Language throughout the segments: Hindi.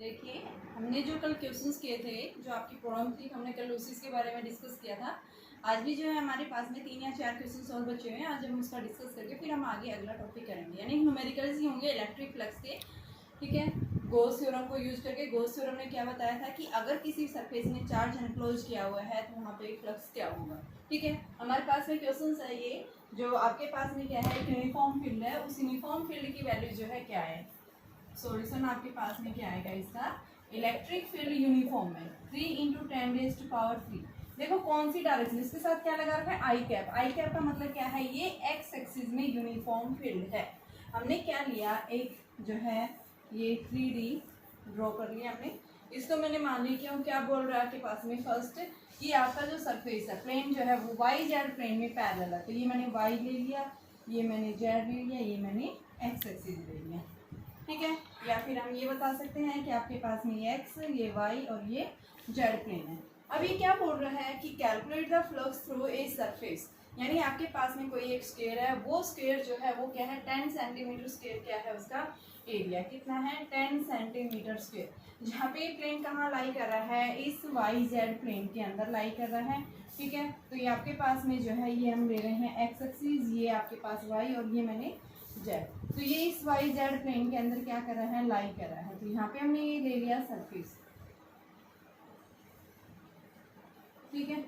देखिए, हमने जो कल क्वेश्चंस किए थे, जो आपकी प्रॉब्लम थी, हमने कल उसी के बारे में डिस्कस किया था। आज भी जो है हमारे पास में 3 या 4 क्वेश्चंस और बचे हुए हैं। आज हम उसका डिस्कस करके फिर हम आगे अगला टॉपिक करेंगे, यानी न्यूमेरिकल्स ही होंगे इलेक्ट्रिक फ्लक्स के। ठीक है, गॉस थ्योरम को यूज करके। गॉस थ्योरम ने क्या बताया था कि अगर किसी सरफेस में चार्ज एनक्लोज किया हुआ है तो वहाँ पे फ्लक्स क्या होगा। ठीक है, हमारे पास में क्वेश्चन है ये, जो आपके पास में क्या है, यूनिफॉर्म फील्ड है। उस यूनिफॉर्म फील्ड की वैल्यू जो है क्या है। सॉल्यूशन आपके पास में क्या आएगा इसका, इलेक्ट्रिक फील्ड यूनिफॉर्म है 3 × 10⁻³ देखो कौन सी डायरेक्शन, इसके साथ क्या लगा रखा है, आई कैप। आई कैप का मतलब क्या है, ये एक्स एक्सिस में यूनिफॉर्म फील्ड है। हमने क्या लिया, एक जो है ये 3D ड्रॉ कर लिया हमने। इसको मैंने मान ली, क्यों, क्या बोल रहा है आपके पास में, फर्स्ट कि आपका जो सरफेस है, प्लेन जो है वो वाई जेड प्लेन में पैरेलल है। तो ये मैंने वाई ले लिया, ये मैंने जेड ले लिया, ये मैंने एक्स एक्सिस ले लिया। ठीक है, या फिर हम ये बता सकते हैं कि आपके पास में ये एक्स, ये वाई और ये जेड प्लेन है। अब ये क्या बोल रहा है कि calculate the flux through a surface, यानी आपके पास में कोई एक स्क्वायर है, वो स्क्वायर जो है वो क्या है, 10 सेंटीमीटर स्क्वायर क्या है उसका एरिया, कितना है, 10 सेंटीमीटर स्क्वायर। जहाँ पे प्लेन कहाँ लाई कर रहा है, इस वाई जेड प्लेन के अंदर लाई कर रहा है। ठीक है, तो ये आपके पास में जो है ये हम ले रहे हैं एक्स एक्सिस, ये आपके पास वाई और ये मैंने जेड। तो ये इस वाई जेड प्लेन के अंदर क्या कर रहा है, लाई कर रहा है। तो यहाँ पे हमने ये ले लिया सरफेस। ठीक है,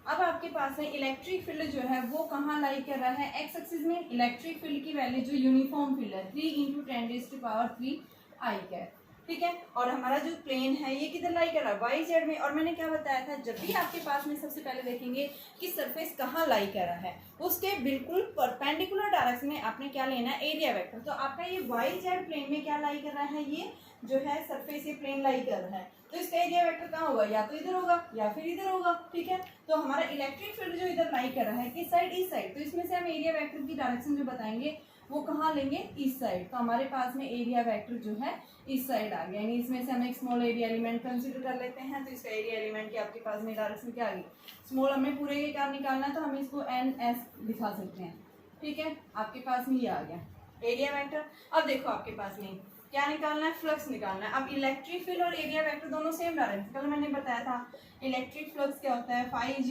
अब आपके पास है इलेक्ट्रिक फील्ड जो है वो कहाँ लाई कर रहा है, एक्स एक्सिस में। इलेक्ट्रिक फील्ड की वैल्यू जो यूनिफॉर्म फील्ड है 3 × 10⁻³ आई कैप। ठीक है, और हमारा जो प्लेन है ये किधर लाई कर रहा है, वाई जेड में। और मैंने क्या बताया था, जब भी आपके पास में सबसे पहले देखेंगे कि सरफेस कहाँ लाई कर रहा है, उसके बिल्कुल परपेंडिकुलर डायरेक्शन में आपने क्या लेना है, एरिया वेक्टर। तो आपका ये वाई जेड प्लेन में क्या लाई कर रहा है, ये जो है सरफेस ये प्लेन लाई कर रहा है। तो इसका एरिया वेक्टर कहाँ होगा, या तो इधर होगा या फिर इधर होगा। ठीक है, तो हमारा इलेक्ट्रिक फील्ड जो इधर लाई कर रहा है, किस साइड, इस साइड। तो इसमें से हम एरिया वेक्टर की डायरेक्शन जो बताएंगे वो कहाँ लेंगे, इस साइड। तो हमारे पास में एरिया वेक्टर जो है इस साइड आ गया, यानी इसमें से हम एक स्मॉल एरिया एलिमेंट कंसिडर कर लेते हैं। तो इसका एरिया एलिमेंट की आपके पास में डायरेक्शन क्या आ गई, स्मॉल। हमें पूरे के क्या निकालना है, तो हम इसको NS दिखा सकते हैं। ठीक है, आपके पास में ये आ गया एरिया वेक्टर। अब देखो आपके पास में क्या निकालना है, फ्लक्स निकालना है। अब इलेक्ट्रिक फील्ड और एरिया वेक्टर दोनों सेम डायरेक्शन, कल मैंने बताया था इलेक्ट्रिक फ्लक्स क्या होता है, φ =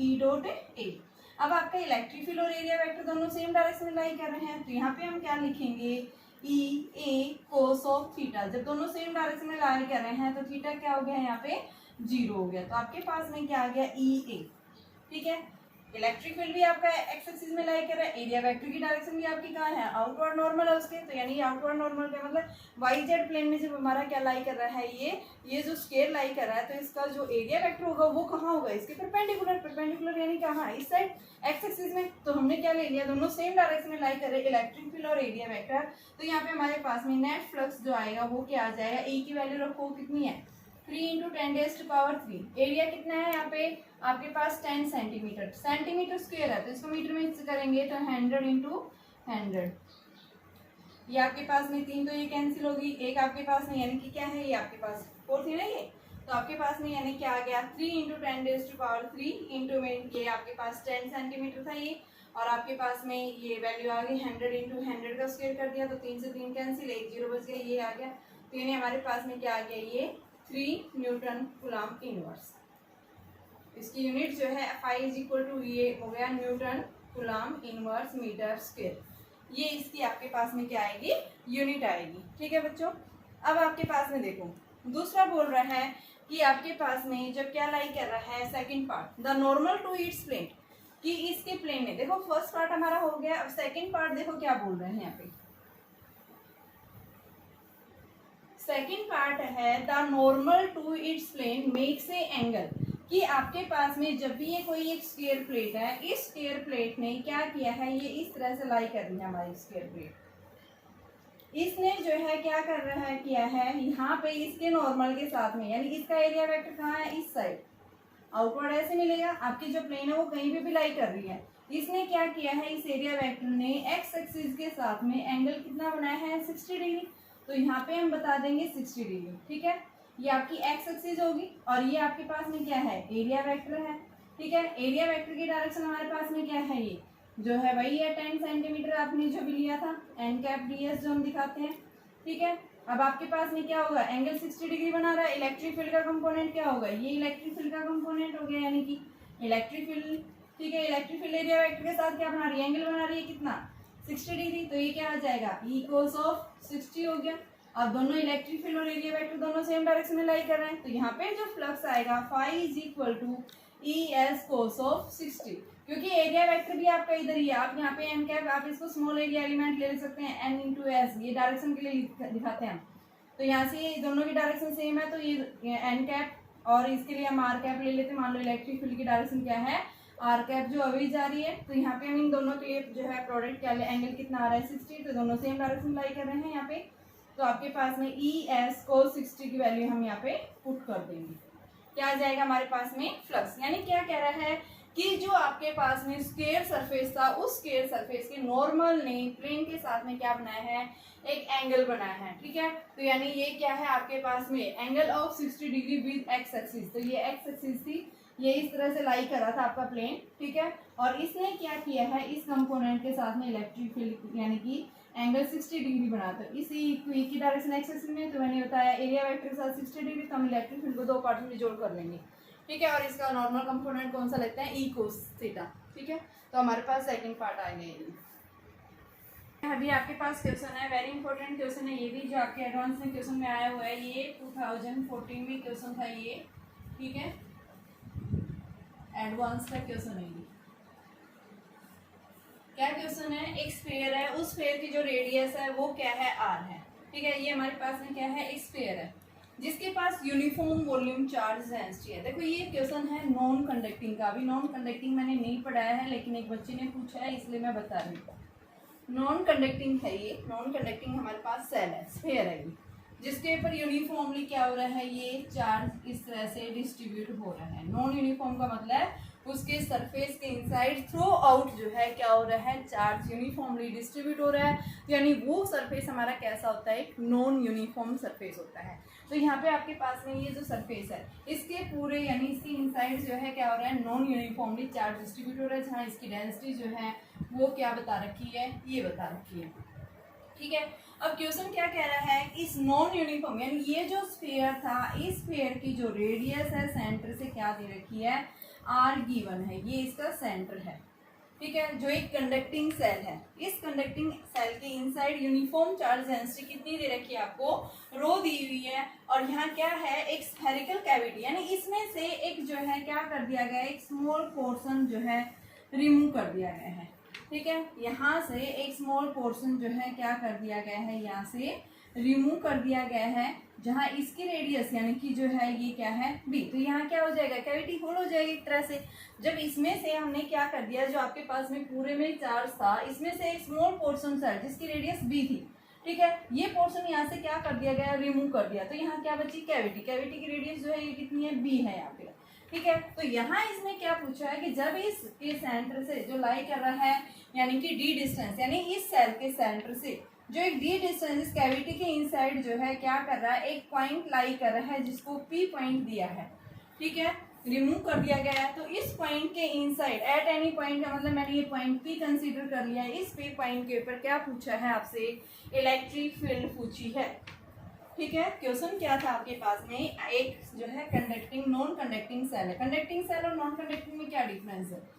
E.A। अब आपका इलेक्ट्रिक फील्ड और एरिया वेक्टर दोनों सेम डायरेक्शन में लाई कर रहे हैं, तो यहाँ पे हम क्या लिखेंगे, E.A cos ऑफ थीटा। जब दोनों सेम डायरेक्शन में लाई कर रहे हैं तो थीटा क्या हो गया, यहाँ पे 0 हो गया। तो आपके पास में क्या आ गया, E.A। ठीक है, इलेक्ट्रिक फील्ड भी आपका एक्स एक्सिस में लाई कर रहा है, एरिया वेक्टर की डायरेक्शन भी आपकी कहाँ है, आउटवर्ड नॉर्मल है उसके। तो यानी आउटवर्ड नॉर्मल का मतलब वाई जेड प्लेन में जब हमारा क्या लाई कर रहा है, ये जो स्क्वायर लाई कर रहा है, तो इसका जो एरिया वेक्टर होगा वो कहाँ होगा, इसके परपेंडिकुलर। परपेंडिकुलर यानी कहाँ, इस साइड एक्स एक्सिस में। तो हमने क्या ले लिया, दोनों सेम डायरेक्शन में लाई कर रहे हैं, इलेक्ट्रिक फील्ड और एरिया वेक्टर। तो यहाँ पे हमारे पास में नेट फ्लक्स जो आएगा वो क्या आ जाएगा, ए की वैल्यू रखो कितनी है, 3 × 10⁻³। एरिया कितना है यहाँ पे आपके पास, 10 सेंटीमीटर। सेंटीमीटर स्क्वायर है तो इसको मीटर में करेंगे तो 100 × 100। ये आपके पास में 3 तो ये कैंसिल होगी, एक आपके पास में यानी कि क्या है, ये आपके पास 4 थी ना ये। तो आपके पास में यानी क्या आ गया, 3 × 10⁻³ इंटू में ये आपके पास 10 सेंटीमीटर था ये, और आपके पास में ये वैल्यू आ गई 100 × 100 का स्क्वायर कर दिया, तो 3 से 3 कैंसिल, 1 0 बच गया, ये आ गया। तो यानी हमारे पास में क्या आ गया, ये 3 न्यूटन कूलम्ब इनवर्स। इसकी यूनिट जो है φ ये हो गया newton coulomb inverse metre square. ये इसकी आपके पास में क्या आएगी, यूनिट आएगी। ठीक है बच्चों, अब आपके पास में देखो दूसरा बोल रहा है कि आपके पास में जब क्या लाई कर रहा है, second part, the normal to its plane, कि इसके प्लेन में देखो फर्स्ट पार्ट हमारा हो गया। अब सेकंड पार्ट देखो क्या बोल रहे हैं यहाँ पे, सेकंड पार्ट है the normal to its plane makes a angle, कि आपके पास में जब भी ये कोई एक स्क्वायर प्लेट है, इस स्क्वायर प्लेट ने क्या किया है, ये इस तरह से लाई कर रही है हमारी स्क्वायर प्लेट। इसने जो है क्या कर रहा है, किया है यहाँ पे इसके नॉर्मल के साथ में, यानी इसका एरिया वेक्टर कहाँ है, इस साइड। आउटवर्ड ऐसे मिलेगा, आपकी जो प्लेन है वो कहीं पे भी लाई कर रही है। इसने क्या किया है, इस एरिया वेक्टर ने एक्स एक्सिस के साथ में एंगल कितना बनाया है, 60 डिग्री। तो यहाँ पे हम बता देंगे 60 डिग्री। ठीक है, ये आपकी एक्स एक्सिस होगी और ये आपके पास में क्या है, एरिया वेक्टर है। ठीक है, एरिया वेक्टर की डायरेक्शन हमारे पास में क्या है, ये जो है वही है 10 सेंटीमीटर आपने जो भी लिया था, n कैप ds जो हम दिखाते हैं। ठीक है, अब आपके पास में क्या होगा, एंगल 60 डिग्री बना रहा है, इलेक्ट्रिक फील्ड का कंपोनेंट क्या होगा, ये इलेक्ट्रिक फील्ड का कंपोनेंट हो गया, यानी कि इलेक्ट्रिक फील्ड। ठीक है, इलेक्ट्रिक फील्ड एरिया वेक्टर के साथ क्या बना रही है, एंगल बना रही है कितना, 60 डिग्री। तो ये क्या आ जाएगा, ई कोस ऑफ 60 हो गया। अब दोनों इलेक्ट्रिक फील्ड और एरिया वेक्टर दोनों सेम डायरेक्शन में लाई कर रहे हैं, तो यहाँ पे जो फ्लक्स आएगा phi is equal to E S cos of 60, क्योंकि एरिया वेक्टर भी आपका इधर ही है। आप यहाँ पे एन कैप, आप इसको स्मॉल एरिया एलिमेंट ले सकते हैं, एन इंटू एस, ये डायरेक्शन के लिए दिखाते हैं हम। तो यहाँ से दोनों की डायरेक्शन सेम है, तो ये एन कैप और इसके लिए हम आर कैप ले लेते हैं। मान लो इलेक्ट्रिक फील्ड की डायरेक्शन क्या है, आर कैप जो अभी जा रही है, तो यहाँ पे हम इन दोनों के जो है प्रोडक्ट क्या ले, एंगल कितना आ रहा है 60, तो दोनों सेम डायरेक्शन लाई कर रहे हैं यहाँ पे। तो आपके पास में ई एस कोस 60 की वैल्यू हम यहाँ पे पुट कर देंगे, क्या आ जाएगा हमारे पास में फ्लक्स। यानी क्या कह रहा है कि जो आपके पास में स्क्वायर सरफेस था, उस स्क्वायर सरफेस के नॉर्मल ने प्लेन के साथ में क्या बनाया है, एक एंगल बनाया है। ठीक है, तो यानी ये क्या है आपके पास में angle of 60 degree with x axis. तो ये एक्स एक्सिस थी, ये इस तरह से लाई कर रहा था आपका प्लेन। ठीक है, और इसने क्या किया है, इस कंपोनेंट के साथ में इलेक्ट्रिक फील्ड यानी कि एंगल 60 डिग्री बना, तो इसी की डायरेक्शन एक्स एक्सिस में। तो मैंने बताया एरिया वेक्टर के साथ 60 डिग्री, तो हम इलेक्ट्रिक फील्ड को दो पार्ट में जोड़ कर लेंगे। ठीक है, और इसका नॉर्मल कंपोनेंट कौन सा लगता है, ई कोस थीटा। ठीक है, तो हमारे पास सेकंड पार्ट आ गया। अभी आपके पास क्वेश्चन है, वेरी इंपॉर्टेंट क्वेश्चन है ये भी, जो आपके एडवांस में क्वेश्चन में आया हुआ है। ये 2014 में क्वेश्चन था ये। ठीक है, एडवांस का क्वेश्चन है ये। क्या क्वेश्चन है, एक स्फीयर है, उस स्फीयर की जो रेडियस है वो क्या है, आर है। ठीक है, ये हमारे पास में क्या है, एक स्फीयर है जिसके पास यूनिफॉर्म वॉल्यूम चार्ज डेंसिटी है। देखो ये क्वेश्चन है नॉन कंडक्टिंग का। अभी नॉन कंडक्टिंग मैंने नहीं पढ़ाया है, लेकिन एक बच्चे ने पूछा है इसलिए मैं बता रही हूँ। नॉन कंडक्टिंग है ये, नॉन कंडक्टिंग हमारे पास सेल है, स्फीयर है ये, जिसके ऊपर यूनिफॉर्मली क्या हो रहा है, ये चार्ज इस तरह से डिस्ट्रीब्यूट हो रहा है। नॉन यूनिफॉर्म का मतलब उसके सरफेस के इनसाइड थ्रू आउट जो है क्या हो रहा है, चार्ज यूनिफॉर्मली डिस्ट्रीब्यूट हो रहा है। यानी वो सरफेस हमारा कैसा होता है, एक नॉन यूनिफॉर्म सरफेस होता है। तो यहाँ पे आपके पास में ये जो सरफेस है, इसके पूरे यानी इसके इनसाइड जो है क्या हो रहा है, नॉन यूनिफॉर्मली चार्ज डिस्ट्रीब्यूट हो रहा है, जहाँ इसकी डेंसिटी जो है वो क्या बता रखी है, ये बता रखी है। ठीक है, अब क्वेश्चन क्या कह रहा है, इस नॉन यूनिफॉर्म यानी ये जो स्फीयर था, इस स्फीयर की जो रेडियस है सेंटर से क्या दे रखी है, आर गिवन है, ये इसका सेंटर है। ठीक है, जो एक कंडक्टिंग सेल है, इस कंडक्टिंग सेल के इनसाइड यूनिफॉर्म चार्ज डेंसिटी कितनी दे रखी है आपको, रो दी हुई है। और यहाँ क्या है, एक स्फेरिकल कैविटी, यानी इसमें से एक जो है क्या कर दिया गया है, एक स्मॉल पोर्शन जो है रिमूव कर दिया गया है। ठीक है, यहाँ से एक स्मॉल पोर्शन जो है क्या कर दिया गया है, यहाँ से रिमूव कर दिया गया है, जहाँ इसकी रेडियस यानी कि जो है ये क्या है, बी। तो यहाँ क्या हो जाएगा, कैविटी होल हो जाएगी एक तरह से। जब इसमें से हमने क्या कर दिया, जो आपके पास में पूरे में चार्ज था, इसमें से एक स्मॉल पोर्शन था जिसकी रेडियस बी थी। ठीक है, ये पोर्शन यहाँ से क्या कर दिया गया, रिमूव कर दिया। तो यहाँ क्या बची, कैविटी। कैविटी की रेडियस जो है ये कितनी है, बी है यहाँ पे। ठीक है, तो यहाँ इसने क्या पूछा है कि जब इसके सेंटर से जो लाई कर रहा है यानी कि डी डिस्टेंस, यानी इस सेल के सेंटर से जो एक डी डिस्टेंस इस कैविटी के इनसाइड जो है क्या कर रहा है, एक पॉइंट लाई कर रहा है जिसको पी पॉइंट दिया है। ठीक है, रिमूव कर दिया गया है। तो इस पॉइंट के इनसाइड एट एनी पॉइंट का मतलब मैंने ये पॉइंट पी कंसीडर कर लिया है। इस पी पॉइंट के ऊपर क्या पूछा है आपसे, इलेक्ट्रिक फील्ड पूछी है। ठीक है, क्वेश्चन क्या था आपके पास में, एक जो है कंडक्टिंग नॉन कंडक्टिंग सेल है। कंडक्टिंग सेल और नॉन कंडक्टिंग में क्या डिफरेंस है,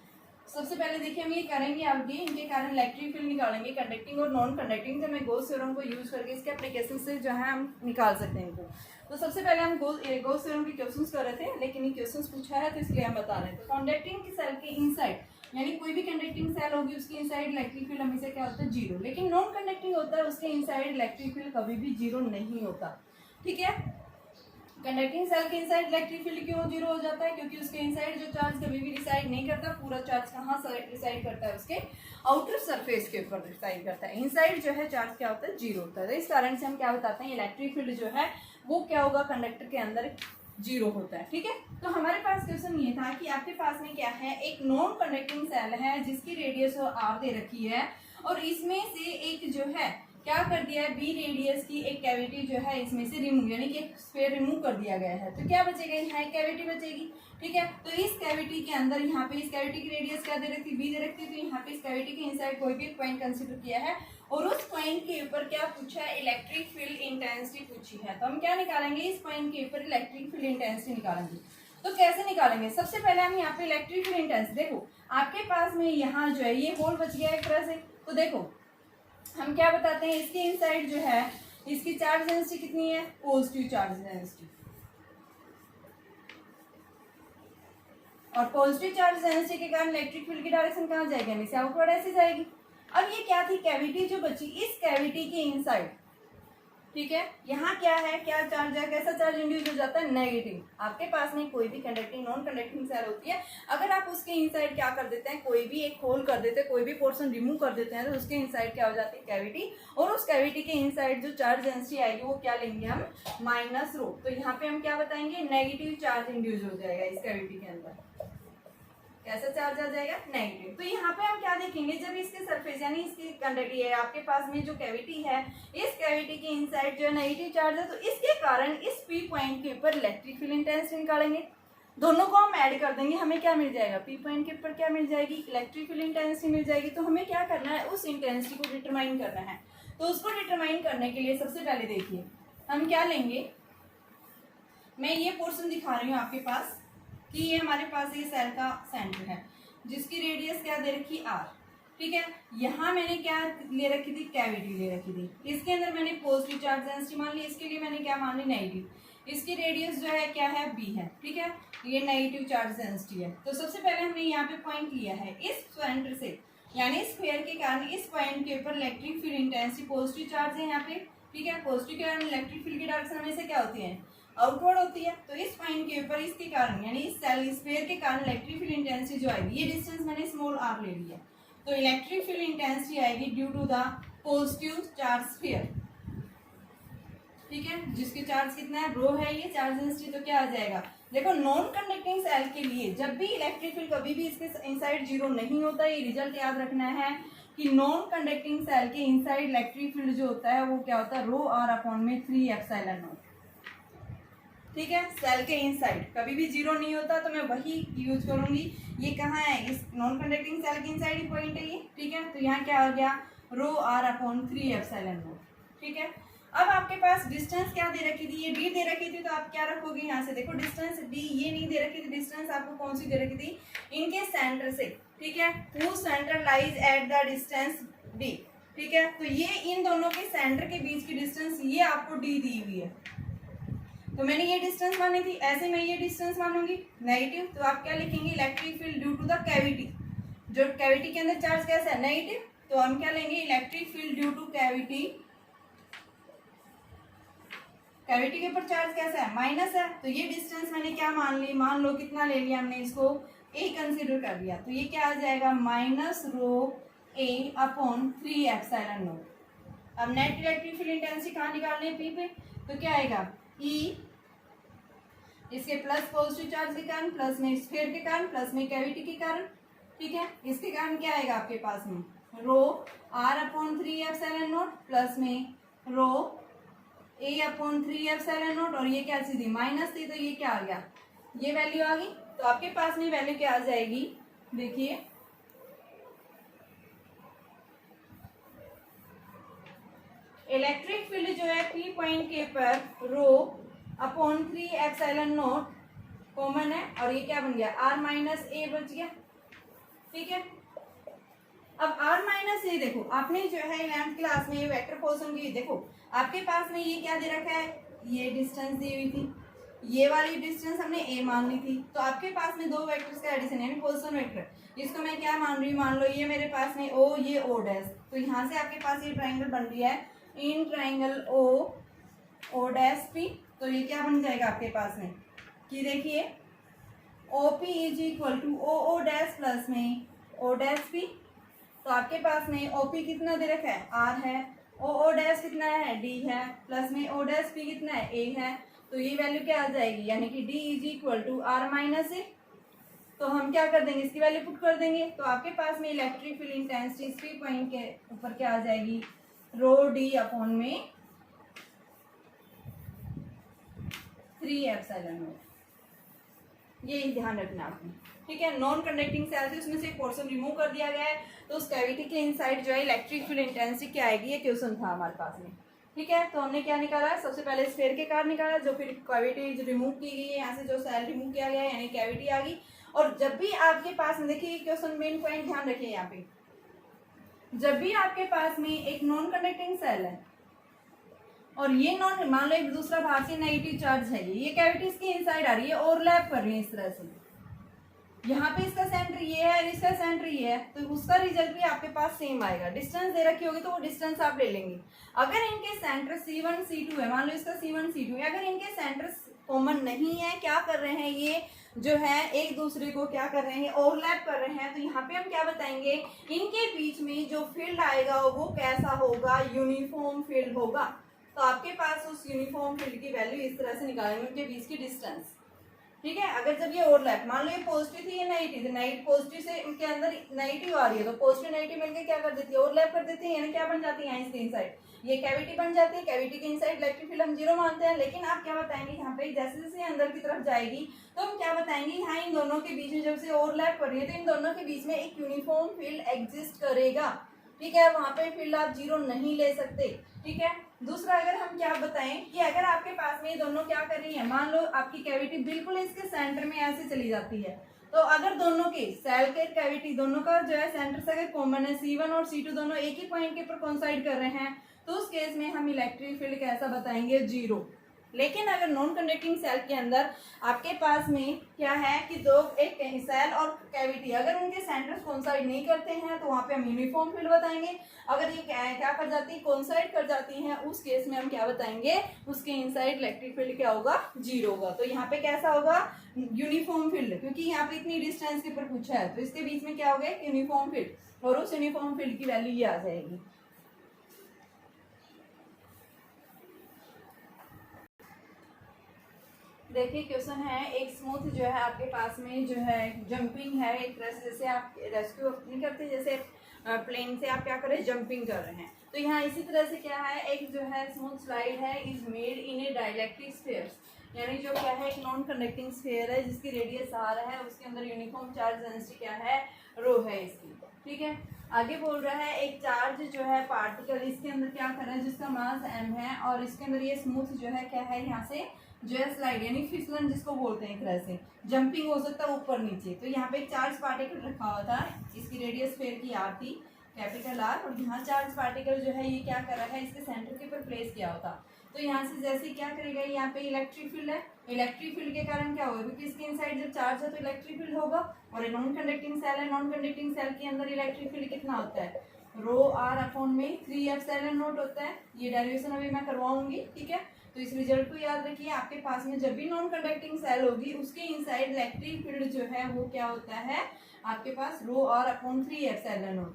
सबसे पहले देखिए हम ये करेंगे आगे, इनके कारण इलेक्ट्रिक फील्ड निकालेंगे, कंडक्टिंग और नॉन कंडक्टिंग। जब मैं गॉस थ्योरम को यूज करके इसके एप्लीकेशन से जो है हम निकाल सकते हैं इनको। तो सबसे पहले हम गॉस थ्योरम के क्वेश्चंस कर रहे थे, लेकिन ये क्वेश्चंस पूछा है तो इसलिए हम बता रहे हैं। तो कंडक्टिंग की सेल के इनसाइड यानी कोई भी कंडक्टिंग सेल होगी उसके इनसाइड इलेक्ट्रिक फील्ड हमेशा क्या होता है, जीरो। लेकिन नॉन कंडक्टिंग होता है उसके इनसाइड इलेक्ट्रिक फील्ड कभी भी जीरो नहीं होता। ठीक है, कंडक्टिंग सेल के इनसाइड इलेक्ट्रिक फील्ड क्यों जीरो हो जाता है, क्योंकि उसके इनसाइड जो चार्ज कभी भी डिसाइड नहीं करता, पूरा चार्ज कहाँ डिसाइड करता है, उसके आउटर सरफेस के ऊपर डिसाइड करता है। इनसाइड जो है चार्ज क्या होता है, जीरो होता है। तो इस कारण से हम क्या बताते हैं, इलेक्ट्रिक फील्ड जो है वो क्या होगा, कंडक्टर के अंदर जीरो होता है। ठीक है, तो हमारे पास क्वेश्चन ये था कि आपके पास में क्या है, एक नॉन कंडक्टिंग सेल है जिसकी रेडियस आर दे रखी है, और इसमें से एक जो है क्या कर दिया है, बी रेडियस की एक कैविटी जो है इसमें से रिमूव यानी कि एक स्फीयर रिमूव कर दिया गया है। तो क्या बचेगा, यहाँ एक कैविटी बचेगी। ठीक है, तो इस कैविटी के अंदर यहाँ पे इस कैविटी की रेडियस क्या दे रखी है, बी दे रखी है। तो यहाँ पे इस कैविटी के इनसाइड कोई भी पॉइंट कंसीडर किया है और उस पॉइंट के ऊपर क्या पूछा है, इलेक्ट्रिक फील्ड इंटेंसिटी पूछी है। तो हम क्या निकालेंगे, इस पॉइंट के ऊपर इलेक्ट्रिक फील्ड इंटेंसिटी निकालेंगे। तो कैसे निकालेंगे, सबसे पहले हम यहाँ पे इलेक्ट्रिक फील्ड इंटेंसिटी, देखो आपके पास में यहाँ जो है ये होल बच गया एक तरह से। तो देखो हम क्या बताते हैं, इसके इनसाइड जो है इसकी चार्ज डेंसिटी कितनी है, पॉजिटिव चार्ज डेंसिटी, और पॉजिटिव चार्ज डेंसिटी के कारण इलेक्ट्रिक फील्ड की डायरेक्शन कहाँ जाएगी, हमें से आउटवर्ड ऐसे जाएगी। अब ये क्या थी, कैविटी जो बची, इस कैविटी के इनसाइड, ठीक है, यहाँ क्या है, क्या चार्ज है, कैसा चार्ज इंड्यूस हो जाता है, नेगेटिव। आपके पास में कोई भी कंडक्टिंग नॉन कंडक्टिंग सेल होती है, अगर आप उसके इनसाइड क्या कर देते हैं, कोई भी एक होल कर देते हैं, कोई भी पोर्शन रिमूव कर देते हैं, तो उसके इनसाइड क्या हो जाती है, कैविटी, और उस कैविटी के इनसाइड जो चार्ज डेंसिटी आएगी वो क्या लेंगे हम, माइनस रो। तो यहाँ पे हम क्या बताएंगे, नेगेटिव चार्ज इंड्यूस हो जाएगा इस कैविटी के अंदर। कैसा चार्ज आ जाएगा, नेगेटिव। तो यहाँ पे हम क्या देखेंगे, जब इसके सरफेस यानी इसकी कंडक्टिंग है, आपके पास में जो कैविटी है, इस कैविटी के इनसाइड जो है नेगेटिव चार्ज है, तो इसके कारण इस पी पॉइंट के ऊपर इलेक्ट्रिक फील्ड इंटेंसिटी निकालेंगे। दोनों को हम ऐड कर देंगे, हमें क्या मिल जाएगा, पी पॉइंट के ऊपर क्या मिल जाएगी, इलेक्ट्रिक फील्ड इंटेंसिटी मिल जाएगी। तो हमें क्या करना है, उस इंटेंसिटी को डिटरमाइन करना है। तो उसको डिटरमाइन करने के लिए सबसे पहले देखिए हम क्या लेंगे, मैं ये पोर्शन दिखा रही हूँ आपके पास कि ये हमारे पास ये सेल का सेंटर है जिसकी रेडियस क्या दे रखी, आर, ठीक है। यहाँ मैंने क्या ले रखी थी, कैविटी ले रखी थी, इसके अंदर मैंने पॉजिटिव चार्ज डेंसिटी मान ली, इसके लिए मैंने क्या मान ली, नेगेटिव। इसकी रेडियस जो है क्या है, बी है, ठीक है, ये नेगेटिव चार्ज डेंसिटी है। तो सबसे पहले हमने यहाँ पे पॉइंट लिया है, इस सेंटर से यानी स्फीयर के कारण इस पॉइंट के ऊपर electric field intensity positive charge है यहाँ पे, ठीक है। पॉजिटिव के कारण इलेक्ट्रिक फील्ड की डायरेक्शन हमेशा क्या होती है, आउटवर्ड होती है। तो इस पॉइंट के ऊपर इसके कारण यानी इस सेल स्फीयर के कारण इलेक्ट्रिक फील्ड इंटेंसिटी जो आएगी, ये डिस्टेंस मैंने स्मॉल आर ले लिया, तो इलेक्ट्रिक फील्ड इंटेंसिटी आएगी due to the positive charge sphere, ठीक है, जिसके चार्ज कितना है, रो है ये चार्ज डेंसिटी। तो क्या आ जाएगा, देखो नॉन कंडक्टिंग सेल के लिए जब भी इलेक्ट्रिक फील्ड कभी भी इसके इनसाइड जीरो नहीं होता, ये रिजल्ट याद रखना है कि नॉन कंडक्टिंग सेल के इनसाइड इलेक्ट्रिक फील्ड जो होता है वो क्या होता है, रो आर अपॉन में 3 एप्सिलॉन नॉट, ठीक है। सेल के इनसाइड कभी भी जीरो नहीं होता, तो मैं वही यूज करूंगी। ये कहाँ है, इस नॉन कंडक्टिंग सेल के इनसाइड ही पॉइंट है ये, ठीक है। तो यहाँ क्या आ गया, रो आर अपॉन 3 एप्सिलॉन नॉट, ठीक है। अब आपके पास डिस्टेंस क्या दे रखी थी, ये डी दे रखी थी, तो आप क्या रखोगे, यहाँ से देखो डिस्टेंस डी, ये नहीं दे रखी थी डिस्टेंस, आपको कौन सी दे रखी थी, इनके सेंटर से, ठीक है, who centre lies at the distance D, ठीक है। तो ये इन दोनों के सेंटर के बीच की डिस्टेंस ये आपको डी दी हुई है, तो मैंने ये डिस्टेंस मानी थी, ऐसे मैं ये डिस्टेंस मानूंगी नेगेटिव। तो आप क्या लिखेंगे, electric field due to the cavity, जो कैविटी के अंदर चार्ज कैसा है, नेगेटिव, तो हम क्या लेंगे, electric field due two cavity, cavity के ऊपर चार्ज कैसा है, माइनस है। तो ये डिस्टेंस मैंने क्या मान ली, मान लो कितना ले लिया हमने, इसको ए कंसीडर कर लिया, तो ये क्या आ जाएगा, minus rho a upon 3 epsilon not. अब नेट इलेक्ट्रिक फील्ड इंटेंसिटी कहाँ निकालनी है, पी पे, तो क्या आएगा, ई इसके प्लस पॉजिटिव चार्ज के कारण, प्लस में स्फीयर के कारण, प्लस में कैविटी के कारण, ठीक है। इसके कारण क्या आएगा आपके पास में, rho r upon 3 epsilon naught plus में rho a upon 3 epsilon naught, और ये क्या चीज थी, माइनस थी, तो ये क्या आ गया, ये वैल्यू आ गई। तो आपके पास में वैल्यू क्या आ जाएगी, देखिए इलेक्ट्रिक फील्ड जो है पी पॉइंट के ऊपर rho upon 3 epsilon not common है, और ये क्या बन गया, आर माइनस ए बच गया, ठीक है। अब आर माइनस ए देखो, आपने जो है 11th क्लास में ये वेक्टर पोर्शन की, देखो आपके पास में ये क्या दे रखा है, ये डिस्टेंस दी हुई थी, ये वाली डिस्टेंस हमने ए मान ली थी। तो आपके पास में दो वेक्टर्स का एडिशन यानी पोर्शन वेक्टर, इसको मैं क्या मान रही हूँ, मान लो ये मेरे पास में ओ, ये ओ डैश, तो यहाँ से आपके पास ये ट्राइंगल बन रही है in triangle O dash P. तो ये क्या बन जाएगा आपके पास में कि देखिए O P is equal to O dash plus में ओ डैश पी। तो आपके पास में ओ पी कितना दे रखा है, आर है, ओ डैश कितना है, डी है, प्लस में ओ डैश पी कितना है, ए है। तो ये वैल्यू क्या आ जाएगी, यानी कि d is equal to r minus a. तो हम क्या कर देंगे, इसकी वैल्यू पुट कर देंगे। तो आपके पास में इलेक्ट्रिक फील्ड इंटेंसिटी 3 पॉइंट के ऊपर क्या आ जाएगी, रो डी अपॉन में 3 एप्सिलॉन नॉट। ये ध्यान रखना आपने, ठीक है। नॉन कंडक्टिंग सेल थी, उसमें से एक पोर्शन रिमूव कर दिया गया है, तो उस कैविटी के इनसाइड जो है इलेक्ट्रिक फील्ड इंटेंसिटी क्या आएगी, ये क्वेश्चन था हमारे पास में, ठीक है। तो हमने क्या निकाला, सबसे पहले स्फीयर के कार निकाला, जो फिर कैविटी जो रिमूव की गई है, यहाँ से जो सेल रिमूव किया गया है यानी कैविटी आ गई। और जब भी आपके पास में, देखिए क्वेश्चन मेन पॉइंट ध्यान रखिए यहाँ पे, जब भी आपके पास में एक नॉन कंडक्टिंग सेल है और ये नॉन, मान लो एक दूसरा बाहर से नेगेटिव चार्ज है, ये कैविटी इसके इनसाइड आ रही है, ओवरलैप कर रही है इस तरह से, यहाँ पे इसका सेंटर ये है और इसका सेंटर ये है, तो उसका रिजल्ट भी आपके पास सेम आएगा। डिस्टेंस दे रखी होगी तो वो डिस्टेंस आप ले लेंगे। अगर इनके सेंटर C1 C2 है, मान लो इसका C1 C2 है, अगर इनके सेंटर कॉमन नहीं है, क्या कर रहे हैं ये जो है एक दूसरे को क्या कर रहे हैं, ओवरलैप कर रहे हैं, तो यहाँ पे हम क्या बताएंगे, इनके बीच में जो फील्ड आएगा वो कैसा होगा, यूनिफॉर्म फील्ड होगा। तो आपके पास उस यूनिफॉर्म फील्ड की वैल्यू इस तरह से निकालेंगे, उनके बीच की डिस्टेंस, ठीक है। अगर जब ये ओवरलैप, मान लो ये पॉजिटिव थी, ये नेगेटिव थी, नेगेटिव पॉजिटिव से इनके अंदर नेगेटिव आ रही है, तो पॉजिटिव नेगेटिव मिलकर क्या कर देती है, ओवरलैप कर देती है, यानी क्या बन जाती है, इसके इनसाइड ये कैविटी बन जाती है। कैविटी के इनसाइड इलेक्ट्रिक फील्ड हम 0 मानते हैं, लेकिन आप क्या बताएंगे यहाँ पे, जैसे जैसे अंदर की तरफ जाएगी तो हम क्या बताएंगे, यहाँ इन दोनों के बीच में जब से ओवरलैप कर रही है तो इन दोनों के बीच में एक यूनिफॉर्म फील्ड एग्जिस्ट करेगा, ठीक है। वहां पे फील्ड आप 0 नहीं ले सकते, ठीक है। दूसरा, अगर हम क्या बताएं कि अगर आपके पास में ये दोनों क्या कर रही है, मान लो आपकी कैविटी बिल्कुल इसके सेंटर में ऐसे चली जाती है, तो अगर दोनों के सेल के कैविटी दोनों का जो है सेंटर से अगर कॉमन है, C1 और C2 दोनों एक ही पॉइंट के ऊपर कोइंसाइड कर रहे हैं, तो उस केस में हम इलेक्ट्रिक फील्ड कैसा बताएंगे, 0। लेकिन अगर नॉन कंडक्टिंग सेल के अंदर आपके पास में क्या है कि दो, एक सेल और कैविटी अगर उनके सेंटर्स कोइंसाइड नहीं करते हैं तो वहां पे हम यूनिफॉर्म फील्ड बताएंगे। अगर ये क्या कर जाती है, कोइंसाइड कर जाती हैं, उस केस में हम क्या बताएंगे, उसके इनसाइड इलेक्ट्रिक फील्ड क्या होगा, 0 होगा। तो यहाँ पे कैसा होगा, यूनिफॉर्म फील्ड, क्योंकि यहाँ पे इतनी डिस्टेंस के ऊपर पूछा है, तो इसके बीच में क्या होगा, यूनिफॉर्म फील्ड, और उस यूनिफॉर्म फील्ड की वैल्यू ये आ जाएगी। देखिए क्वेश्चन है, एक स्मूथ जो है आपके पास में जो है जंपिंग है, एक तरह से जैसे आप रेस्क्यू नहीं करते, जैसे प्लेन से आप क्या कर रहे हैं, जंपिंग कर रहे हैं, तो यहाँ इसी तरह से क्या है, एक जो है स्मूथ स्लाइड है, is made in A dielectric sphere, यानी जो क्या है, एक नॉन कंडक्टिंग स्फीयर है जिसकी रेडियस r है, उसके अंदर यूनिफॉर्म चार्ज डेंसिटी क्या है, रो है इसकी, ठीक है। आगे बोल रहा है एक चार्ज जो है पार्टिकल इसके अंदर क्या कर रहा है, जिसका मास m है, और इसके अंदर ये स्मूथ जो है क्या है, यहाँ से जो है स्लाइड यानी फिसलन जिसको बोलते हैं, एक तरह से जंपिंग हो सकता है ऊपर नीचे। तो यहाँ पे एक चार्ज पार्टिकल रखा हुआ था, इसकी रेडियस स्फीयर की r थी, कैपिटल R, और यहाँ चार्ज पार्टिकल जो है ये क्या कर रहा है, इसके सेंटर के ऊपर प्लेस किया होता। तो यहाँ से जैसे क्या करेगा, यहाँ पे इलेक्ट्रिक फील्ड है, इलेक्ट्रिक फील्ड के कारण क्या होगा, क्योंकि इसके इनसाइड जब चार्ज है तो इलेक्ट्रिक फील्ड होगा, और नॉन कंडक्टिंग सेल है, नॉन कंडक्टिंग सेल के अंदर इलेक्ट्रिक फील्ड कितना होता है, ρr/3ε0 होता है। ये डेरिवेशन अभी मैं करवाऊंगी, ठीक है। तो इस रिजल्ट को याद रखिए, आपके पास में जब भी नॉन कंडक्टिंग सेल होगी उसके इनसाइड इलेक्ट्रिक फील्ड जो है वो क्या होता है, आपके पास ρr/3ε0,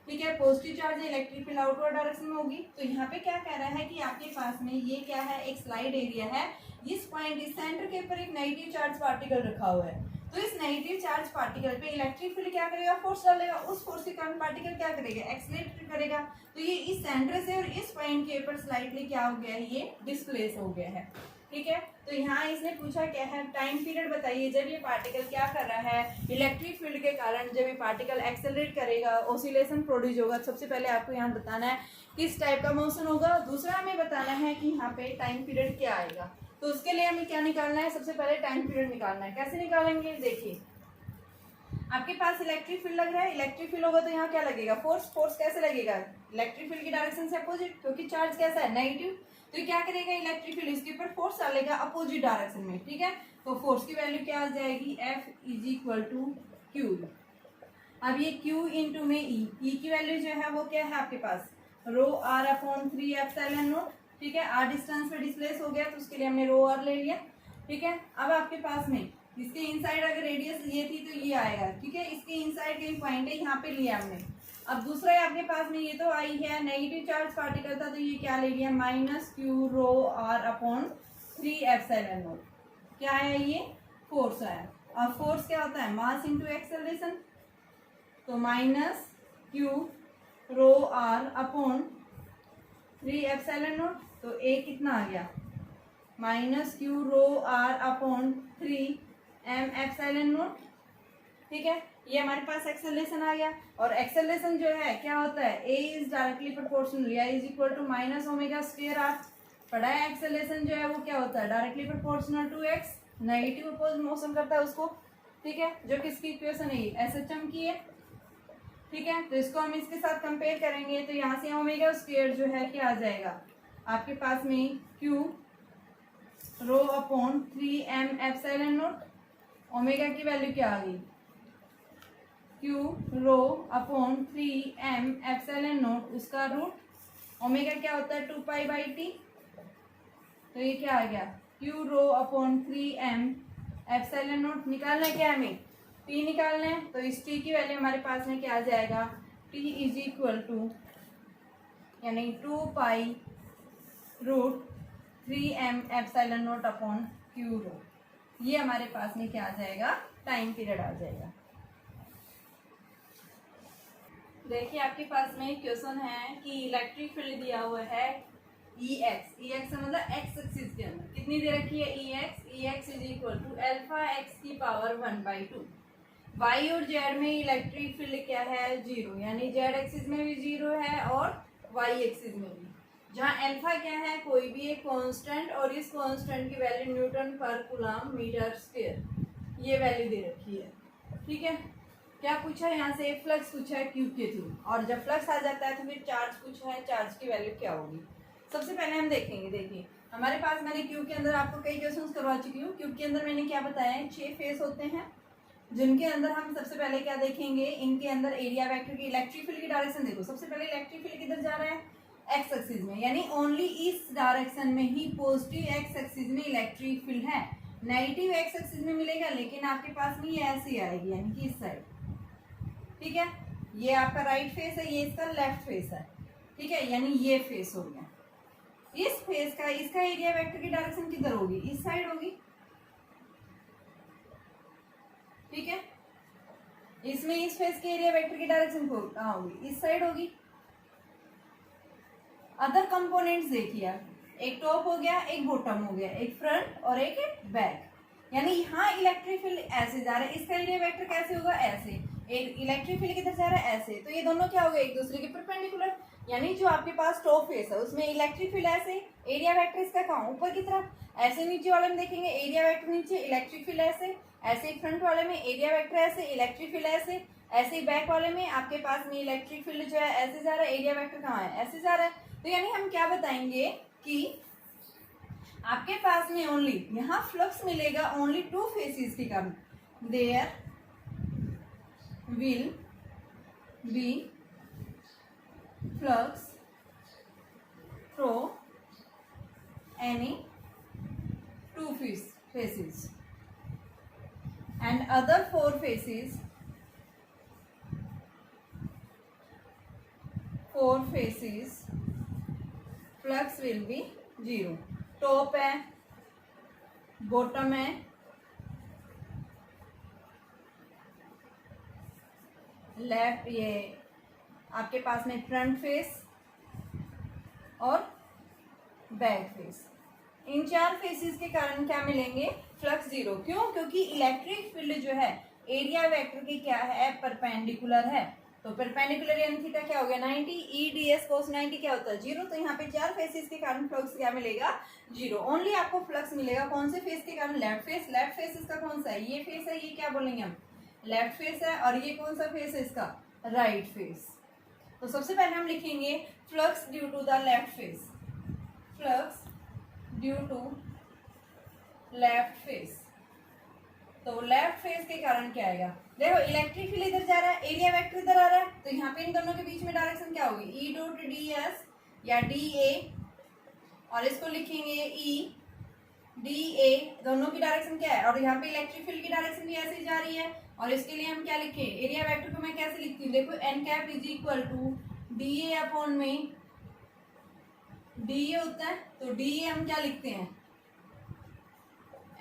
ठीक है। Positive charge electric field outward direction में होगी। तो यहाँ पे क्या कह रहा है कि आपके पास में ये क्या है, एक स्लाइड एरिया है, इस पॉइंट इस सेंटर के ऊपर एक नेगेटिव चार्ज पार्टिकल रखा हुआ है, तो इस नेगेटिव चार्ज पार्टिकल पे इलेक्ट्रिक फील्ड क्या करेगा, फोर्स डालेगा, उस फोर्स के कारण पार्टिकल क्या करेगा, एक्सीलरेट करेगा। तो ये इस सेंटर से और इस पॉइंट के ऊपर स्लाइडली क्या हो गया है, ये डिस्प्लेस हो गया है, ठीक है। तो यहाँ इसने पूछा क्या है, टाइम पीरियड बताइए जब ये पार्टिकल क्या कर रहा है, इलेक्ट्रिक फील्ड के कारण जब ये पार्टिकल एक्सेलरेट करेगा, ऑसिलेशन प्रोड्यूस होगा। सबसे पहले आपको यहाँ बताना है किस टाइप का मोशन होगा, दूसरा हमें बताना है कि यहाँ पे टाइम पीरियड क्या आएगा। तो उसके लिए हमें क्या निकालना है, सबसे पहले टाइम पीरियड निकालना है। कैसे निकालेंगे, देखिए आपके पास इलेक्ट्रिक फील्ड लग रहा है, इलेक्ट्रिक फील्ड होगा तो यहाँ क्या लगेगा, फोर्स। फोर्स कैसे लगेगा, इलेक्ट्रिक फील्ड की डायरेक्शन से अपोजिट, क्योंकि चार्ज कैसा है, नेगेटिव। तो क्या करेगा, इलेक्ट्रिक फील्ड इसके ऊपर फोर्स डालेगा अपोजिट डायरेक्शन में, ठीक है। तो फोर्स की वैल्यू क्या आ जाएगी, F = Q। अब ये Q इंटू में E की वैल्यू जो है वो क्या है आपके पास, ρr/3ε0, ठीक है। r डिस्टेंस पे डिस्प्लेस हो गया तो उसके लिए हमने ρr ले लिया, ठीक है। अब आपके पास में इसके इनसाइड अगर रेडियस ये थी तो ये आएगा, ठीक है। इसके इनसाइड कहीं पॉइंट है, यहाँ पे लिया हमने। अब दूसरा है आपके पास में, ये तो आई है नेगेटिव चार्ज पार्टिकल था, तो ये क्या ले लिया, -Q ρr/3ε0। क्या है ये, फोर्स है। और फोर्स क्या होता है, मास इंटू एक्सेलरेशन, तो -Q ρr/3ε0। तो A कितना आ गया, -Q ρr/3 M epsilon not, ठीक है। ये हमारे पास एक्सेलरेशन आ गया, और एक्सेलरेशन जो है क्या होता है, ए इज डायरेक्टली प्रोपोर्शनल या is equal to minus omega square R. पढ़ा है एक्सेलरेशन जो है वो क्या होता है, directly proportional to X, negative oppose motion करता है उसको, ठीक है, जो किसकी इक्वेशन है, एसएचएम की है, ठीक है। तो इसको हम इसके साथ कंपेयर करेंगे, तो यहाँ से ओमेगा स्क्वायर जो है क्या आ जाएगा आपके पास में, Q rho upon 3m epsilon not, omega की वैल्यू क्या आ गई, Q rho upon 3m epsilon not, उसका रूट, ओमेगा क्या होता है 2π/t, तो ये क्या आ गया, Q rho upon 3m epsilon not. निकालना है क्या हमें, t निकालना है, तो इस t की वैल्यू हमारे पास में क्या आ जाएगा, t इज इक्वल टू यानी 2π root 3m epsilon naught upon q rho. ये हमारे पास में क्या आ जाएगा, टाइम पीरियड आ जाएगा। देखिए आपके पास में क्वेश्चन है कि इलेक्ट्रिक फील्ड दिया हुआ है EX मतलब एक्स एक्सिस के अंदर कितनी दे रखी है, EX is equal to alpha X की पावर 1/2। वाई और जेड में इलेक्ट्रिक फील्ड क्या है, 0, यानी जेड एक्सिस में भी 0 है और वाई एक्सिस में भी। जहाँ अल्फा क्या है, कोई भी एक कांस्टेंट, और इस कांस्टेंट की वैल्यू न्यूटन पर कूलम मीटर स्क्वायर, ये वैल्यू दे रखी है, ठीक है। क्या पूछा है यहाँ से, फ्लक्स पूछा है क्यू के थ्रू, और जब फ्लक्स आ जाता है तो फिर चार्ज पूछा है, चार्ज की वैल्यू क्या होगी। सबसे पहले हम देखेंगे, देखिए हमारे पास मैंने क्यू के अंदर आपको कई क्वेश्चंस करवा चुकी हूँ। क्यू के अंदर मैंने क्या बताया है, 6 फेस होते हैं, जिनके अंदर हम सबसे पहले क्या देखेंगे, इनके अंदर एरिया वेक्टर की इलेक्ट्रिक फील्ड की डायरेक्शन देखो। सबसे पहले इलेक्ट्रिक फील्ड किधर जा रहा है, एक्स एक्सिस में, यानी ओनली इस डायरेक्शन में ही पॉजिटिव एक्स एक्सिस में इलेक्ट्रिक फील्ड है। नेगेटिव एक्स एक्सिस में मिलेगा, लेकिन आपके पास में ये ऐसे आएगी, यानी कि इस साइड, ठीक है। ये आपका राइट फेस है, ये इसका लेफ्ट फेस है, ठीक है, यानी ये फेस हो गया। इस फेस का, इसका एरिया वेक्टर की डायरेक्शन किधर होगी, इस साइड होगी, ठीक है। इसमें इस फेस के एरिया वेक्टर की डायरेक्शन कहाँ होगी, इस साइड होगी। अदर कंपोनेंट्स देखिए, एक टॉप हो गया, एक बॉटम हो गया, एक फ्रंट और एक बैक, यानी यहाँ इलेक्ट्रिक फील्ड ऐसे जा रहा है, इसका एरिया वेक्टर कैसे होगा, ऐसे। एक इलेक्ट्रिक फील्ड किधर जा रहा है, ऐसे, तो ये दोनों क्या हो गए, एक दूसरे के परपेंडिकुलर, यानी जो आपके पास टॉप फेस है उसमें इलेक्ट्रिक फील्ड ऐसे, एरिया वेक्टर इसका कहाँ, ऊपर की तरफ, ऐसे। नीचे वाले में देखेंगे एरिया वेक्टर नीचे, इलेक्ट्रिक फील्ड ऐसे, ऐसे। फ्रंट वाले में एरिया वेक्टर ऐसे, इलेक्ट्रिक फील्ड ऐसे, ऐसे। बैक वाले में आपके पास में इलेक्ट्रिक फील्ड जो है ऐसे जा रहा है, एरिया वेक्टर कहाँ है, ऐसे जा रहा है। तो यानी हम क्या बताएंगे कि आपके पास में ओनली यहाँ फ्लक्स मिलेगा ओनली 2 फेसिस के कारण, there will be flux through any 2 faces, and other 4 faces flux will be 0। Top है, बॉटम है, लेफ्ट, ये आपके पास में फ्रंट फेस और बैक फेस, इन 4 फेसेस के कारण क्या मिलेंगे, फ्लक्स 0। क्यों, क्योंकि इलेक्ट्रिक फील्ड जो है एरिया वेक्टर की क्या है, परपेंडिकुलर है। तो परपेंडिकुलर यानी थीटा क्या हो गया 90, ई डी एस कोस 90 क्या होता है 0। तो यहाँ पे 4 फेसेस के कारण फ्लक्स क्या मिलेगा 0। ओनली आपको फ्लक्स मिलेगा कौन से फेस के कारण, लेफ्ट फेस। लेफ्ट फेस इसका कौन सा है, ये फेस है, ये क्या बोलेंगे हम, लेफ्ट फेस है। और ये कौन सा फेस है इसका, राइट फेस। तो सबसे पहले हम लिखेंगे flux due to the left face, flux due to left face. तो लेफ्ट फेस के कारण क्या आएगा, देखो इलेक्ट्रिक फील्ड इधर जा रहा है, एरिया वेक्टर इधर आ रहा है, तो यहाँ पे इन दोनों के बीच में डायरेक्शन क्या होगी, ई डॉट डी एस या डी ए, और इसको लिखेंगे ई डी ए, दोनों की डायरेक्शन क्या है। और यहाँ पे इलेक्ट्रिक फील्ड की डायरेक्शन भी ऐसे ही जा रही है, और इसके लिए हम क्या लिखे, एरिया वेक्टर को मैं कैसे लिखती हूँ, देखो N cap is equal to D A upon में डी ए होता है, तो डी ए हम क्या लिखते हैं,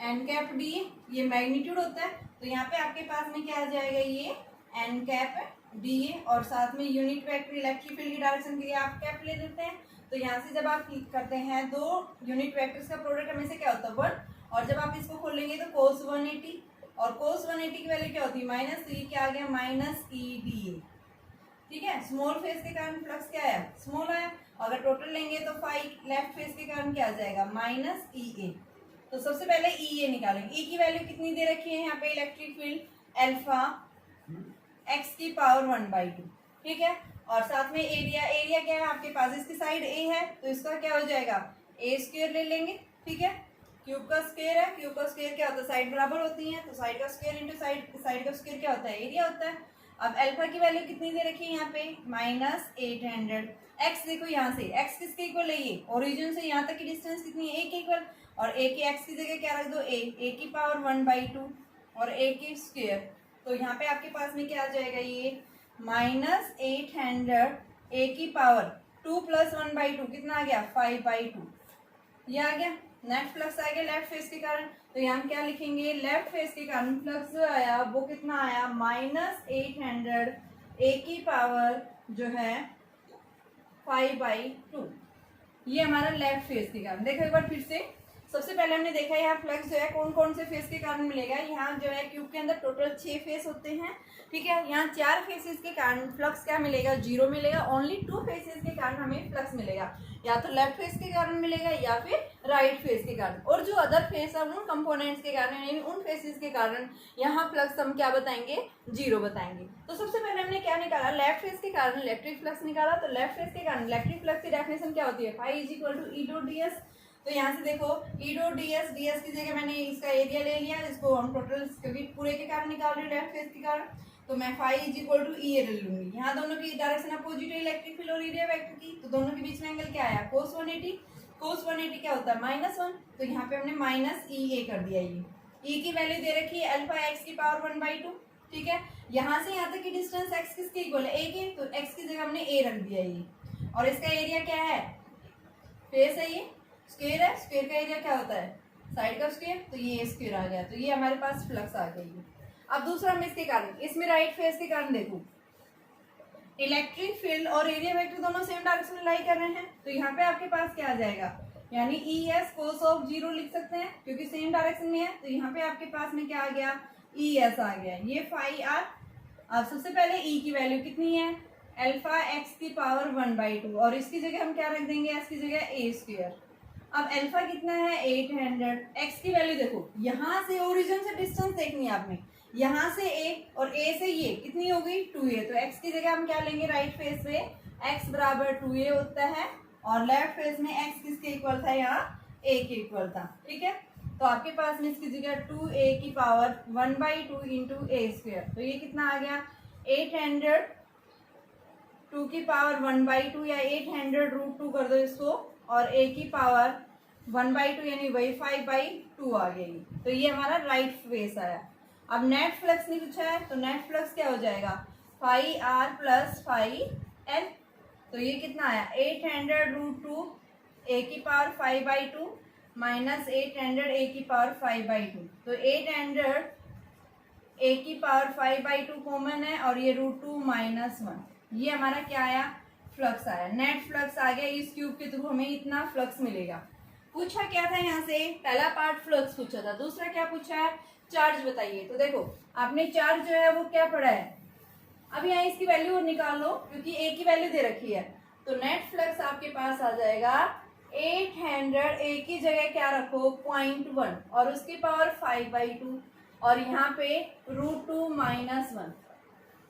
एन कैप डी, ये मैग्नीट्यूड होता है। तो यहाँ पे आपके पास में क्या आ जाएगा, ये एन कैप डी ए, और साथ में यूनिट वेक्टर इलेक्ट्रिक फील्ड की डायरेक्शन के लिए आप कैप ले लेते हैं। तो यहाँ से जब आप क्लिक करते हैं 2 यूनिट वेक्टर्स का प्रोडक्ट हमेशा क्या होता है 1, और जब आप इसको खोलेंगे तो कोस 180, और cos 180 की वैल्यू क्या होती है माइनस, तो ये क्या आ गया माइनस EDA। ठीक है, स्मॉल फेस के कारण फ्लक्स क्या आया स्मॉल आया। अगर टोटल लेंगे तो फाइव लेफ्ट फेस के कारण क्या आ जाएगा माइनस EA। तो सबसे पहले EA निकालेंगे। E की वैल्यू कितनी दे रखी है यहाँ पे इलेक्ट्रिक फील्ड अल्फा x की पावर 1/2। ठीक है, और साथ में एरिया क्या है आपके पास, इसकी साइड A है तो इसका क्या हो जाएगा A² ले लेंगे। ठीक है, क्यूब का स्क्वायर है, क्यूब का स्क्वायर क्या होता है साइड बराबर होती है, तो साइड का स्क्वायर इंटू साइड का स्क्वायर क्या होता है एरिया होता है। अब अल्फा की वैल्यू कितनी दे रखी है यहाँ पे -800। एक्स देखो यहाँ से एक्स किसके इक्वल है, ये ओरिजिन से यहाँ तक की डिस्टेंस कितनी है A के इक्वल, और A की एक्स की जगह क्या रख दो A की पावर 1/2 और A की स्क्वायर। तो यहाँ पे आपके पास में क्या आ जाएगा ये -800 A की पावर 2 + 1/2 कितना आ गया 5/2। ये आ गया नेट फ्लक्स आ गया लेफ्ट फेस के कारण। तो यहाँ हम क्या लिखेंगे लेफ्ट फेस के कारण फ्लक्स जो आया वो कितना आया -800 A की पावर जो है 5/2। ये हमारा लेफ्ट फेस के कारण। देखो एक बार फिर से, सबसे पहले हमने देखा यहाँ फ्लक्स जो है कौन कौन से फेस के कारण मिलेगा। यहाँ जो है क्यूब के अंदर टोटल 6 फेस होते हैं। ठीक है, यहाँ 4 फेसेस के कारण फ्लक्स क्या मिलेगा 0 मिलेगा। ओनली 2 फेसेस के कारण हमें फ्लक्स मिलेगा, या तो लेफ्ट फेस के कारण मिलेगा या फिर राइट फेस के कारण। और जो अदर फेस है उन कंपोनेंट्स के कारण यानी उन फेसेस के कारण यहाँ फ्लक्स हम क्या बताएंगे 0 बताएंगे। तो सबसे पहले हमने क्या निकाला लेफ्ट फेस के कारण इलेक्ट्रिक फ्लक्स निकाला। तो लेफ्ट फेस के कारण इलेक्ट्रिक फ्लक्स की डेफिनेशन क्या होती है phi is equal to E.ds। तो यहाँ से देखो E.ds की जगह मैंने इसका एरिया ले लिया, इसको हम टोटल क्योंकि पूरे के कारण निकाल रहे लेफ्ट फेस के कारण, तो मैं phi is equal to E ले लूंगी। यहाँ दोनों की डायरेक्शन अपोजिट है इलेक्ट्रिक फील्ड और एरिया वेक्टर की, तो दोनों के बीच में एंगल क्या आया cos 180। cos 180 क्या होता है -1, तो यहाँ पे हमने -EA कर दिया। ये E की वैल्यू दे रखी है अल्फा x की पावर 1/2। ठीक है, यहाँ से यहाँ तक की डिस्टेंस x किसके इक्वल है A के, तो x की जगह हमने A रख दिया ये। और इसका एरिया क्या है फेस है, ये स्क्वायर है, स्क्वायर का एरिया क्या होता है साइड का स्क्वायर, तो ये स्क्वायर आ गया। तो ये हमारे पास फ्लक्स आ गई। अब दूसरा हम इसके कारण, इसमें राइट फेस के कारण देखो इलेक्ट्रिक फील्ड और एरिया वेक्टर दोनों सेम डायरेक्शन में लाई कर रहे हैं। तो यहाँ पे आपके पास क्या आ जाएगा यानी ES cos ऑफ 0 लिख सकते हैं क्योंकि सेम डायरेक्शन में है। तो यहाँ पे आपके पास में क्या आ गया ES आ गया, ये फाई r। अब सबसे पहले E की वैल्यू कितनी है अल्फा x की पावर 1/2 और इसकी जगह हम क्या रख देंगे s की जगह A²। अब अल्फा कितना है 800। x की वैल्यू देखो यहाँ से ओरिजिन से डिस्टेंस देखनी है आपने, यहाँ से A और A से ये कितनी हो गई 2A। तो x की जगह हम क्या लेंगे राइट फेस पे x बराबर 2A होता है और लेफ्ट फेस में x किसके इक्वल था यहाँ A के इक्वल था। ठीक है, तो आपके पास में इसकी जगह 2A की पावर 1/2 इंटू A²। तो ये कितना आ गया 800 2 की पावर 1/2 या 800√2 कर दो इसको, और A की पावर 1/2 यानी वही 5/2 आ गई। तो ये हमारा राइट फेस आया। अब नेट फ्लक्स नहीं पूछा है, तो नेट फ्लक्स क्या हो जाएगा phi r plus phi l। तो ये कितना आया 800√2 A की पावर 5/2 माइनस 800 A की पावर 5/2। तो 800 A की पावर 5/2 कॉमन है और ये √2 -1। ये हमारा क्या आया फ्लक्स आया, नेट फ्लक्स आ गया। इस क्यूब के थ्रू हमें इतना फ्लक्स मिलेगा। पूछा क्या था यहाँ से पहला पार्ट फ्लक्स पूछा था, दूसरा क्या पूछा है चार्ज बताइए। तो देखो आपने चार्ज जो है वो क्या पढ़ा है, अब यहाँ इसकी वैल्यू निकाल लो क्योंकि A की वैल्यू दे रखी है। तो नेट फ्लक्स आपके पास आ जाएगा 800 A की जगह क्या रखो 0.1 और उसकी पावर 5/2 और यहाँ पे √2 -1।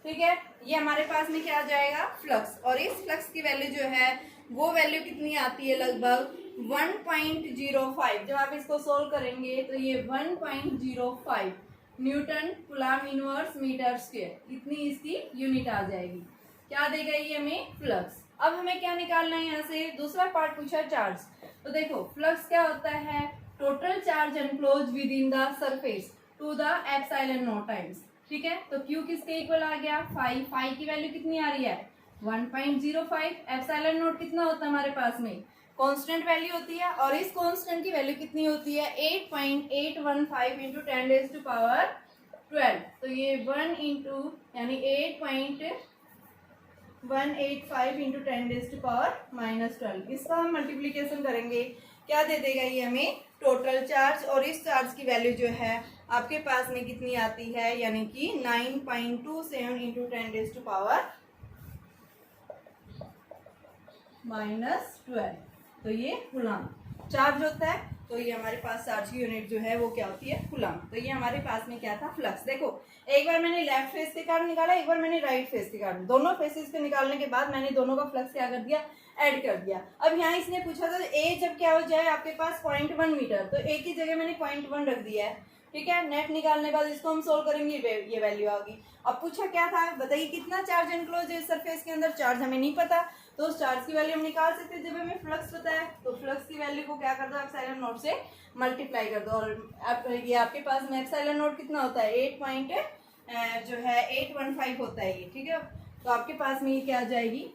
ठीक है, ये हमारे पास में क्या आ जाएगा फ्लक्स। और इस फ्लक्स की वैल्यू जो है वो वैल्यू कितनी आती है लगभग 1.05। जब आप इसको सोल्व करेंगे तो ये 1.05 newton coulomb inverse metre square इतनी इसकी यूनिट आ जाएगी। क्या देगा ये हमें फ्लक्स। अब हमें क्या निकालना है यहाँ से दूसरा पार्ट पूछा चार्ज। तो देखो फ्लक्स क्या होता है total charge enclose within the surface to the epsilon naught times. ठीक है, तो Q किसके इक्वल आ गया फाई की वैल्यू कितनी आ रही है 1.05। एप्सिलॉन नॉट कितना होता है हमारे पास में कांस्टेंट वैल्यू होती है और इस कांस्टेंट की वैल्यू कितनी होती है 8.815 इंटू 10⁻12। तो ये 1 इंटू यानी 8.185 इंटू 10⁻12। इसका हम मल्टीप्लीकेशन करेंगे क्या दे देगा ये हमें टोटल चार्ज, और इस चार्ज की वैल्यू जो है आपके पास में कितनी आती है, यानी कि 9.27 इंटू 10⁻⁻⁻12। तो ये कूलम चार्ज होता है। तो ये हमारे पास चार्ज की यूनिट जो है वो क्या होती है, कूलम। तो ये हमारे पास में क्या था, फ्लक्स। देखो एक बार मैंने लेफ्ट फेस के कारण निकाला, एक बार मैंने राइट फेस के कारण, दोनों फेसेस के निकालने के बाद मैंने दोनों का फ्लक्स क्या कर दिया, ऐड कर दिया। अब यहाँ इसने पूछा था ए जब क्या हो जाए आपके पास 0.1 मीटर, तो ए की जगह मैंने 0.1 रख दिया है, ठीक है। नेट निकालने के बाद इसको हम सोल्व करेंगे, ये वैल्यू आ गई। अब पूछा क्या था, बताइए कितना चार्ज एनक्लोज है सरफेस के अंदर, चार्ज हमें नहीं पता, तो उस चार्ज की वैल्यू हम निकाल सकते हैं जब हमें फ्लक्स पता है। तो फ्लक्स की वैल्यू को क्या कर दो, एप्सिलॉन नॉट से मल्टीप्लाई कर दो, और ये आपके पास में एप्सिलॉन नॉट कितना होता है, 8.15 होता है ये, ठीक है। तो आपके पास में ये क्या आ जाएगी,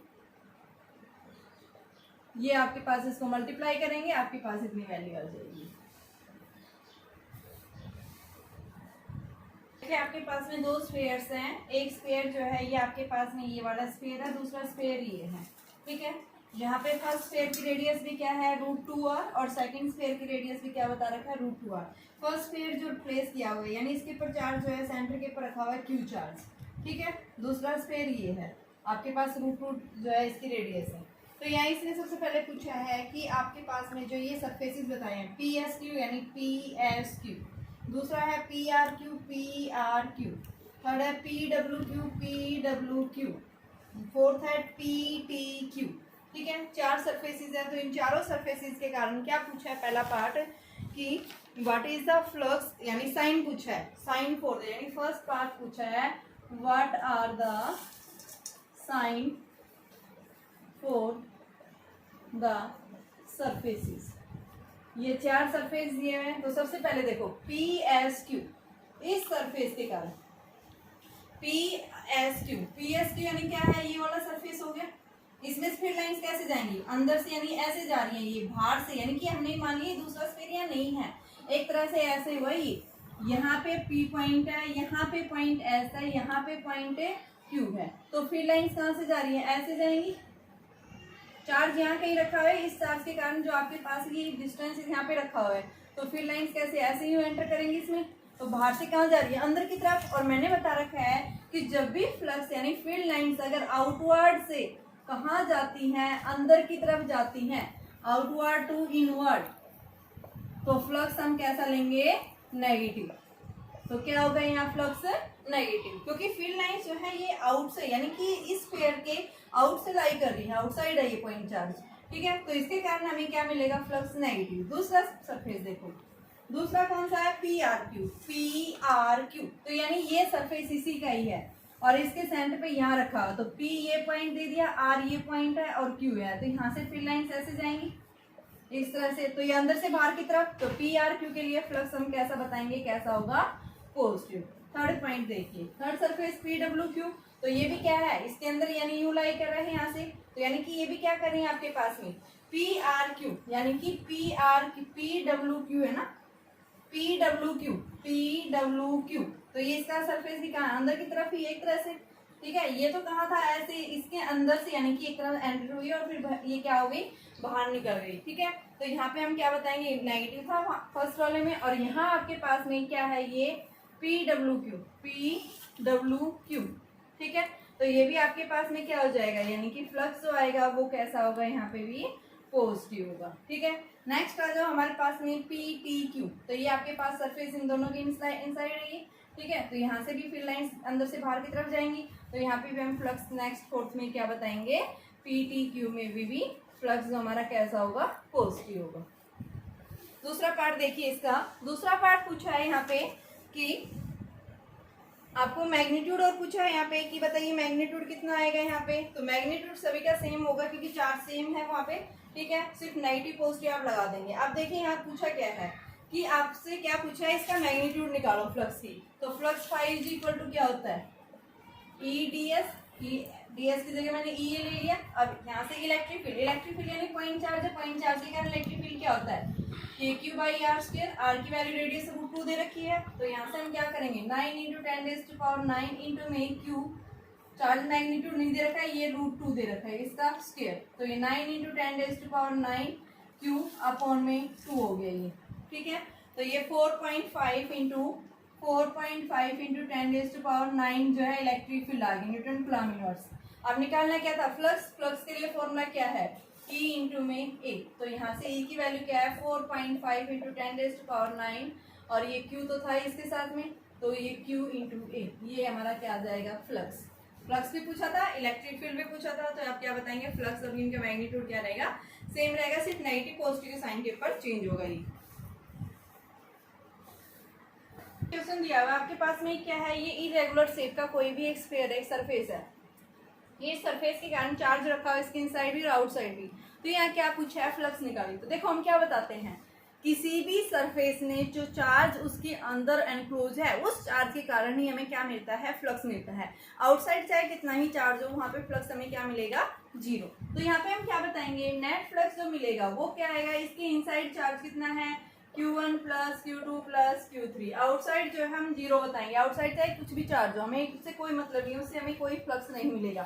ये आपके पास इसको मल्टीप्लाई करेंगे, आपके पास इतनी वैल्यू आ जाएगी। देखिए आपके पास में दो स्फीयर्स हैं, एक स्फीयर जो है ये आपके पास में ये वाला स्फीयर है, दूसरा स्फीयर ये है, ठीक है। यहाँ पे फर्स्ट स्फीयर की रेडियस भी क्या है, √2r, और सेकंड स्फीयर की रेडियस भी क्या बता रखा है, √2r। फर्स्ट स्फीयर जो प्लेस किया हुआ है, यानी इसके ऊपर चार्ज जो है सेंटर के ऊपर रखा हुआ है क्यू चार्ज, ठीक है। दूसरा स्फीयर ये है, आपके पास √2 जो है इसकी रेडियस है। तो यहाँ इसने सबसे पहले पूछा है कि आपके पास में जो ये सरफेसेस बताए हैं, PSQ यानी PSQ, दूसरा है PRQ PRQ, थर्ड है PWQ PWQ, फोर्थ है PTQ, ठीक है। 4 सरफेसेस है। तो इन चारों सरफेसेस के कारण क्या पूछा है, पहला पार्ट कि व्हाट इज द फ्लक्स, यानी साइन पूछा है, साइन फॉर, यानी फर्स्ट पार्ट पूछा है what are the sign for the surfaces. ये 4 सरफेस दिए हुए हैं। तो सबसे पहले देखो PSQ, इस सरफेस के कारण PSQ यानी क्या है, ये वाला सरफेस हो गया। इसमें स्फीयर लाइंस कैसे जाएंगी, अंदर से, यानी ऐसे जा रही हैं, ये बाहर से, यानी कि हमने मान लिया दूसरा स्फीयर यहाँ नहीं है, एक तरह से ऐसे हुआ, ये यहाँ पे P पॉइंट है, यहाँ पे पॉइंट S है, यहाँ पे पॉइंट Q है। तो स्फीयर लाइंस कहाँ से जा रही है, ऐसे जाएंगी। चार्ज यहाँ कहीं रखा हुआ है, इस चार्ज के कारण जो आपके पास ये डिस्टेंस यहाँ पे रखा हुआ है, तो फील्ड लाइंस कैसे, ऐसे ही एंटर करेंगी इसमें। तो बाहर से कहाँ जा रही है, अंदर की तरफ। और मैंने बता रखा है कि जब भी फ्लक्स यानी फील्ड लाइंस अगर आउटवर्ड से कहाँ जाती हैं, अंदर की तरफ जाती हैं, आउटवर्ड टू इनवर्ड, तो फ्लक्स हम कैसा लेंगे, नेगेटिव। तो क्या होगा यहाँ फ्लक्स नेगेटिव, क्योंकि फील्ड लाइंस जो है ये आउट से, यानी कि इस पेयर के आउट से लाई कर रही है, आउटसाइड है ये पॉइंट चार्ज, ठीक है। तो इसके कारण हमें क्या मिलेगा, फ्लक्स नेगेटिव। दूसरा सरफेस देखो, दूसरा कौन सा है, PRQ। तो यानी ये सरफेस इसी का ही है, और इसके सेंटर पे यहाँ रखा हुआ, तो P ये पॉइंट दे दिया, R ये पॉइंट है, और Q है। तो यहाँ से फील्ड लाइंस ऐसे जाएंगी इस तरह से, तो ये अंदर से बाहर की तरफ। तो PRQ के लिए फ्लक्स हम कैसा बताएंगे, कैसा होगा, पॉजिटिव। थर्ड पॉइंट देखिए, थर्ड सरफेस PWQ, तो ये भी क्या है, इसके अंदर यानी यू लाई कर रहे हैं यहाँ से, तो यानी कि ये भी क्या कर रही है आपके पास में PRQ, यानी कि PWQ है ना, PWQ। तो ये इसका सरफेस भी कहाँ, अंदर की तरफ ही, एक तरह से, ठीक है। ये तो कहाँ था, ऐसे इसके अंदर से, यानी कि एक तरफ एंटर हुई और फिर ये क्या हो गई, बाहर निकल गई, ठीक है। तो यहाँ पे हम क्या बताएंगे, नेगेटिव था फर्स्ट वाले में, और यहाँ आपके पास में क्या है, ये PWQ, ठीक है। तो ये भी आपके पास में क्या हो जाएगा, यानी कि फ्लक्स जो आएगा वो कैसा होगा, यहाँ पे भी पॉजिटिव होगा, ठीक है। नेक्स्ट आ जाओ हमारे पास में PTQ, तो ये आपके पास सरफेस इन दोनों के इनसाइड है, ठीक है। तो यहाँ से भी फील्ड लाइंस अंदर से बाहर की तरफ जाएंगी, तो यहाँ पे भी हम फ्लक्स नेक्स्ट फोर्थ में क्या बताएंगे, PTQ में भी फ्लक्स जो हमारा कैसा होगा, पॉजिटिव होगा। दूसरा पार्ट देखिए, इसका दूसरा पार्ट पूछा है यहाँ पे कि आपको मैग्नीट्यूड और पूछा है यहाँ पे कि बताइए मैग्नीट्यूड कितना आएगा यहाँ पे। तो मैग्नीट्यूड सभी का सेम होगा क्योंकि चार्ज सेम है वहाँ पे, ठीक है। सिर्फ नेगेटिव पॉजिटिव आप लगा देंगे। अब देखिए यहाँ पूछा क्या है कि आपसे क्या पूछा है, इसका मैग्नीट्यूड निकालो फ्लक्स की। तो flux phi is equal to क्या होता है, EDS, ds की जगह मैंने E ले लिया। अब यहाँ से इलेक्ट्रिक फील्ड यानी पॉइंट चार्ज है, पॉइंट चार्ज के कारण इलेक्ट्रिक फील्ड क्या होता है, KQ/R²। R की वैल्यू रेडियस √2 दे रखी है, तो यहाँ से हम क्या करेंगे, 9 × 10⁻⁹ इंटू में Q, चार्ज मैग्नीट्यूड नहीं दे रखा है, ये √2 दे रखा है इसका स्क्वायर, तो ये 9 × 10⁻⁹ Q अपॉन में 2 हो गया ये, ठीक है। तो ये 4.5 इंटू 10⁻9 जो है इलेक्ट्रिक फील्ड आ गई न्यूटन कूलम इनवर्स। अब निकालना क्या था, फ्लक्स। फ्लक्स के लिए फॉर्मूला क्या है, E इंटू में A। तो यहाँ से E की वैल्यू क्या है 4.5 इंटू 10⁻9 और ये Q तो था इसके साथ में, तो ये Q इंटू A, ये हमारा क्या आ जाएगा फ्लक्स। फ्लक्स भी पूछा था, इलेक्ट्रिक फील्ड भी पूछा था, तो आप क्या बताएंगे फ्लक्स और इनका मैग्नीट्यूड क्या रहेगा, सेम रहेगा, सिर्फ नेगेटिव पॉजिटिव के साइन के ऊपर चेंज होगा। ये क्वेश्चन दिया हुआ आपके पास में क्या है, ये इरेगुलर शेप का कोई भी एक स्फीयर है, एक सरफेस है, ये सरफेस के कारण चार्ज रखा हुआ इसके इनसाइड भी और आउटसाइड भी। तो यहाँ क्या पूछा है, फ्लक्स निकाली। तो देखो हम क्या बताते हैं, किसी भी सरफेस ने जो चार्ज उसके अंदर एनक्लोज है उस चार्ज के कारण ही हमें क्या मिलता है, फ्लक्स मिलता है। आउटसाइड चाहे कितना ही चार्ज हो वहां पे फ्लक्स हमें क्या मिलेगा, 0। तो यहाँ पे हम क्या बताएंगे, नेट फ्लक्स जो मिलेगा वो क्या आएगा, इसके इनसाइड चार्ज कितना है Q1 plus Q2 plus Q3। Outside जो है हम 0 बताएंगे, आउटसाइड चाहे कुछ भी चार्ज हो, हमें इससे कोई मतलब नहीं, उससे हमें कोई फ्लक्स नहीं मिलेगा,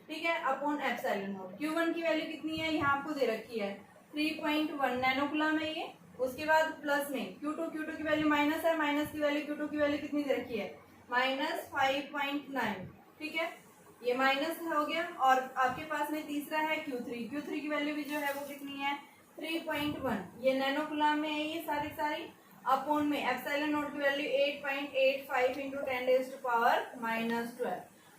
ठीक है। Upon epsilon not. Q1 की वैल्यू कितनी है, यहाँ आपको दे रखी है 3.1 नैनोकूलम है ये। उसके बाद प्लस में Q2 की वैल्यू माइनस है, माइनस की वैल्यू Q2 की वैल्यू कितनी दे रखी है -5.9, ठीक है, ये माइनस हो गया। और आपके पास में तीसरा है Q3 की वैल्यू भी जो है वो कितनी है 3.1, ये नैनोकूलम में है ये सारी अपॉन में एप्सिलॉन नॉट की वैल्यू 8.85 इंटू 10⁻⁻12।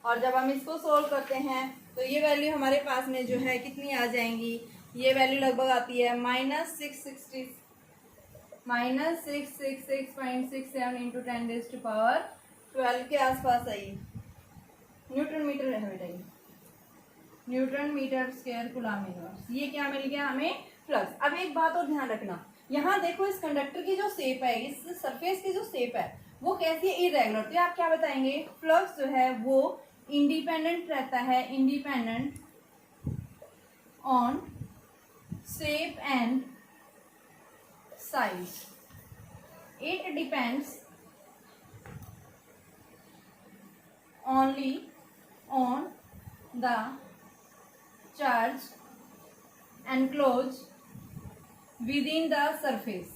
और जब हम इसको सोल्व करते हैं तो ये वैल्यू हमारे पास में जो है कितनी आ जाएंगी, ये वैल्यू लगभग आती है -666.67 इंटू 10⁻12 के आसपास आई। न्यूटन मीटर है बेटा, ये newton metre square coulomb inverse. ये क्या मिल गया हमें, फ्लक्स। अब एक बात और ध्यान रखना, यहाँ देखो इस कंडक्टर की जो शेप है, इस सरफेस की जो शेप है वो कैसी है, इरेगुलर। तो आप क्या बताएंगे, फ्लक्स जो है वो इंडिपेंडेंट रहता है, independent on shape and size, it depends only on the charge enclose within the surface.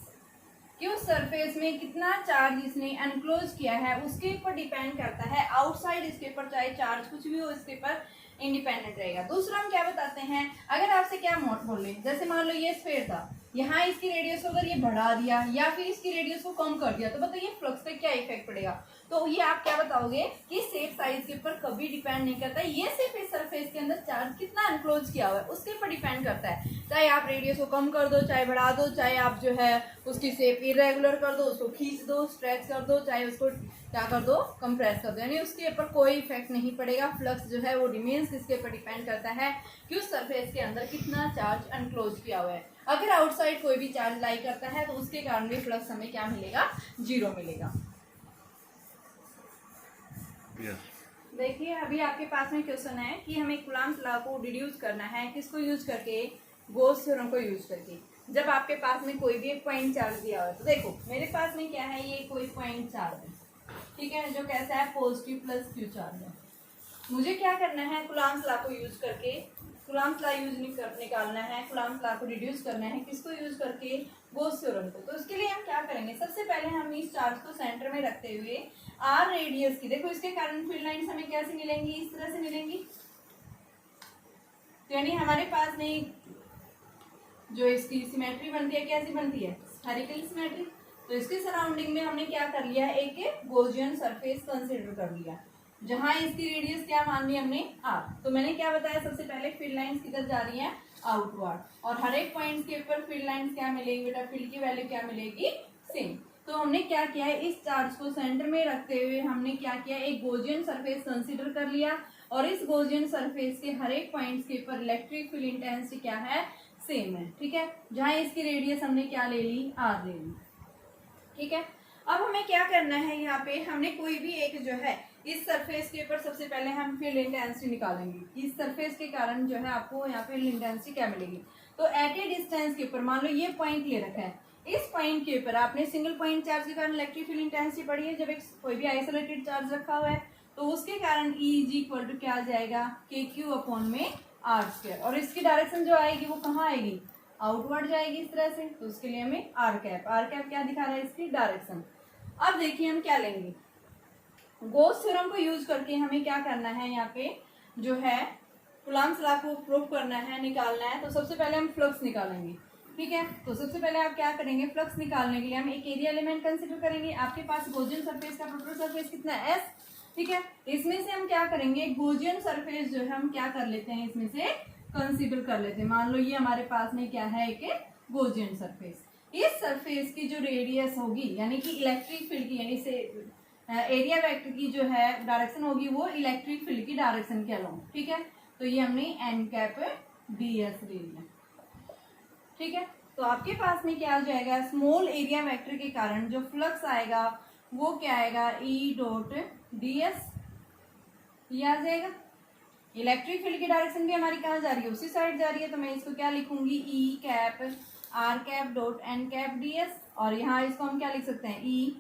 कि उस सरफेस में कितना चार्ज इसने एनक्लोज किया है उसके ऊपर डिपेंड करता है, आउटसाइड इसके ऊपर चाहे चार्ज कुछ भी हो इसके ऊपर इंडिपेंडेंट रहेगा। दूसरा हम क्या बताते हैं, अगर आपसे क्या मोट बोले, जैसे मान लो ये स्फीयर था, यहाँ इसकी रेडियस को अगर ये बढ़ा दिया या फिर इसकी रेडियस को कम कर दिया तो बताइए फ्लक्स पे क्या इफेक्ट पड़ेगा। तो ये आप क्या बताओगे कि शेप साइज के ऊपर कभी डिपेंड नहीं करता, ये सिर्फ इस सरफेस के अंदर चार्ज कितना एनक्लोज किया हुआ है उसके ऊपर डिपेंड करता है। चाहे आप रेडियस को कम कर दो, चाहे बढ़ा दो, चाहे आप जो है उसकी शेप इरेगुलर कर दो, उसको खींच दो, स्ट्रेच कर दो, चाहे उसको क्या कर दो, कंप्रेस कर दो, यानी उसके ऊपर कोई इफेक्ट नहीं पड़ेगा। फ्लक्स जो है वो रिमेन्स किसके ऊपर डिपेंड करता है कि उस सरफेस के अंदर कितना चार्ज एनक्लोज किया हुआ है। अगर आउटसाइड कोई भी चार्ज लाई करता है तो उसके कारण भी फ्लक्स हमें क्या मिलेगा, 0 मिलेगा। देखिए अभी आपके पास में क्वेश्चन है कि हमें कूलम्ब्स लॉ को डिड्यूस करना है, किसको यूज करके, गॉस थ्योरम को यूज करके। जब आपके पास में कोई भी एक पॉइंट चार्ज दिया हुआ है, तो देखो मेरे पास में क्या है, ये कोई पॉइंट चार्ज है, ठीक है, जो कैसा है पॉजिटिव प्लस क्यू चार्ज है। मुझे क्या करना है, कूलम्ब्स लॉ को यूज करके, कूलम्ब्स लॉ निकालना है, कूलम्ब्स लॉ को रिड्यूस करना है, किसको यूज करके, गॉस थ्योरम को। तो उसके लिए हम क्या करेंगे, सबसे पहले हम इस चार्ज को सेंटर में रखते हुए आर रेडियस की, देखो इसके कारण फील्ड लाइंस हमें कैसे मिलेंगी, इस तरह से मिलेंगी। तो यानी हमारे पास में जो इसकी सिमेट्री बनती है कैसी बनती है, स्फेरिकल सिमेट्री। तो इसके सराउंडिंग में हमने क्या कर लिया, एक गॉसियन सरफेस कंसीडर कर लिया, जहां इसकी रेडियस क्या मान ली हमने, आर। तो मैंने क्या बताया, सबसे पहले फील्ड लाइंस किधर जा रही हैं, आउटवर्ड, और हर एक पॉइंट के ऊपर फील्ड लाइंस क्या मिलेगी बेटा, फील्ड की वैल्यू क्या मिलेगी, सेम। तो हमने क्या किया है, इस चार्ज को सेंटर में रखते हुए हमने क्या किया, एक गॉसियन सरफेस कंसीडर कर लिया, और इस गॉसियन सरफेस के हर एक पॉइंट्स के ऊपर इलेक्ट्रिक फील्ड इंटेंसिटी क्या है, सेम है, ठीक है। जहां इसकी रेडियस हमने क्या ले ली, आर ले ली, ठीक है। अब हमें क्या करना है, यहाँ पे हमने कोई भी एक जो है इस सरफेस के ऊपर सबसे पहले हम फील्ड इंटेंसिटी निकालेंगे। इस सरफेस के कारण जो है आपको यहाँ पे फील्ड इंटेंसिटी क्या मिलेगी। तो एट ए डिस्टेंस के ऊपर मान लो ये पॉइंट ले रखा है, इस पॉइंट के ऊपर आपने सिंगल पॉइंट चार्ज के कारण इलेक्ट्रिक फील्ड इंटेंसिटी पढ़ी है। जब एक कोई भी आइसोलेटेड चार्ज रखा हुआ है तो उसके कारण E इज इक्वल टू क्या आ जाएगा, KQ अपॉन में R स्क्वायर। और इसकी डायरेक्शन जो आएगी वो कहाँ आएगी, आउटवर्ड जाएगी इस तरह से, तो उसके लिए हमें आर कैप क्या दिखा रहा है, इसकी डायरेक्शन। अब देखिए हम क्या लेंगे, गॉस थ्योरम को यूज करके हमें क्या करना है, यहाँ पे जो है कूलम्ब्स लॉ को प्रूव करना है, निकालना है। तो सबसे पहले हम फ्लक्स निकालेंगे, ठीक है। तो सबसे पहले आप क्या करेंगे, फ्लक्स निकालने के लिए हम एक एरिया एलिमेंट कंसीडर करेंगे। आपके पास गॉसियन सरफेस का टोटल सरफेस कितना है, एस, ठीक है। इसमें से हम क्या करेंगे, गॉसियन सरफेस जो है हम क्या कर लेते हैं, इसमें से कंसीडर कर लेते हैं। मान लो ये हमारे पास में क्या है, एक गॉसियन सरफेस। इस सरफेस की जो रेडियस होगी, यानी कि इलेक्ट्रिक फील्ड की, यानी से एरिया वेक्टर की जो है डायरेक्शन होगी, वो इलेक्ट्रिक फील्ड की डायरेक्शन के अलोंग, ठीक है। तो ये हमने एन कैप डी एस ले लिया, ठीक है। तो आपके पास में क्या आ जाएगा, स्मॉल एरिया वेक्टर के कारण जो फ्लक्स आएगा वो क्या आएगा, ई डॉट डी एस, ये आ जाएगा। इलेक्ट्रिक फील्ड की डायरेक्शन भी हमारी कहाँ जा रही है, उसी साइड जा रही है, तो मैं इसको क्या लिखूंगी, E cap r cap dot n cap d s, और यहाँ इसको हम क्या लिख सकते हैं, E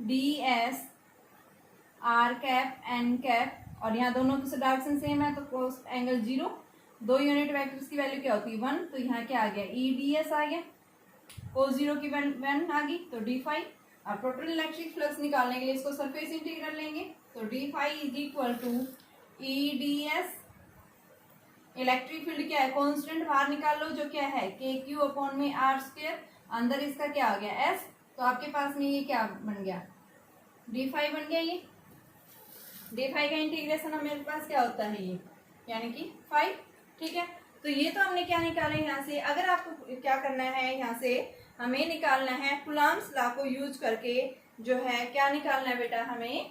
d s r cap n cap, और यहाँ दोनों की डायरेक्शन सेम है, तो कोस एंगल 0, 2 यूनिट वेक्टर्स की वैल्यू क्या होती है 1, तो यहाँ क्या आ गया, ई डी एस आ गया, कोस 0 की 1 आ गई, तो डी फाई। अब टोटल इलेक्ट्रिक फ्लक्स निकालने के लिए इसको सरफेस इंटीग्रल लेंगे, तो d phi is equal to E d s, electric field क्या है, कॉन्स्टेंट बाहर निकाल लो, जो क्या है के क्यू अपॉन में आर स्क्वायर, अंदर इसका क्या आ गया एस, तो आपके पास में ये क्या बन गया, डी फाई बन गया। ये डी फाई का इंटीग्रेशन हमारे पास क्या होता है, ये यानी कि 5, ठीक है। तो ये तो हमने क्या निकाला यहाँ से। अगर आपको क्या करना है, यहाँ से हमें निकालना है कूलम्ब्स लॉ को यूज करके, जो है क्या निकालना है बेटा, हमें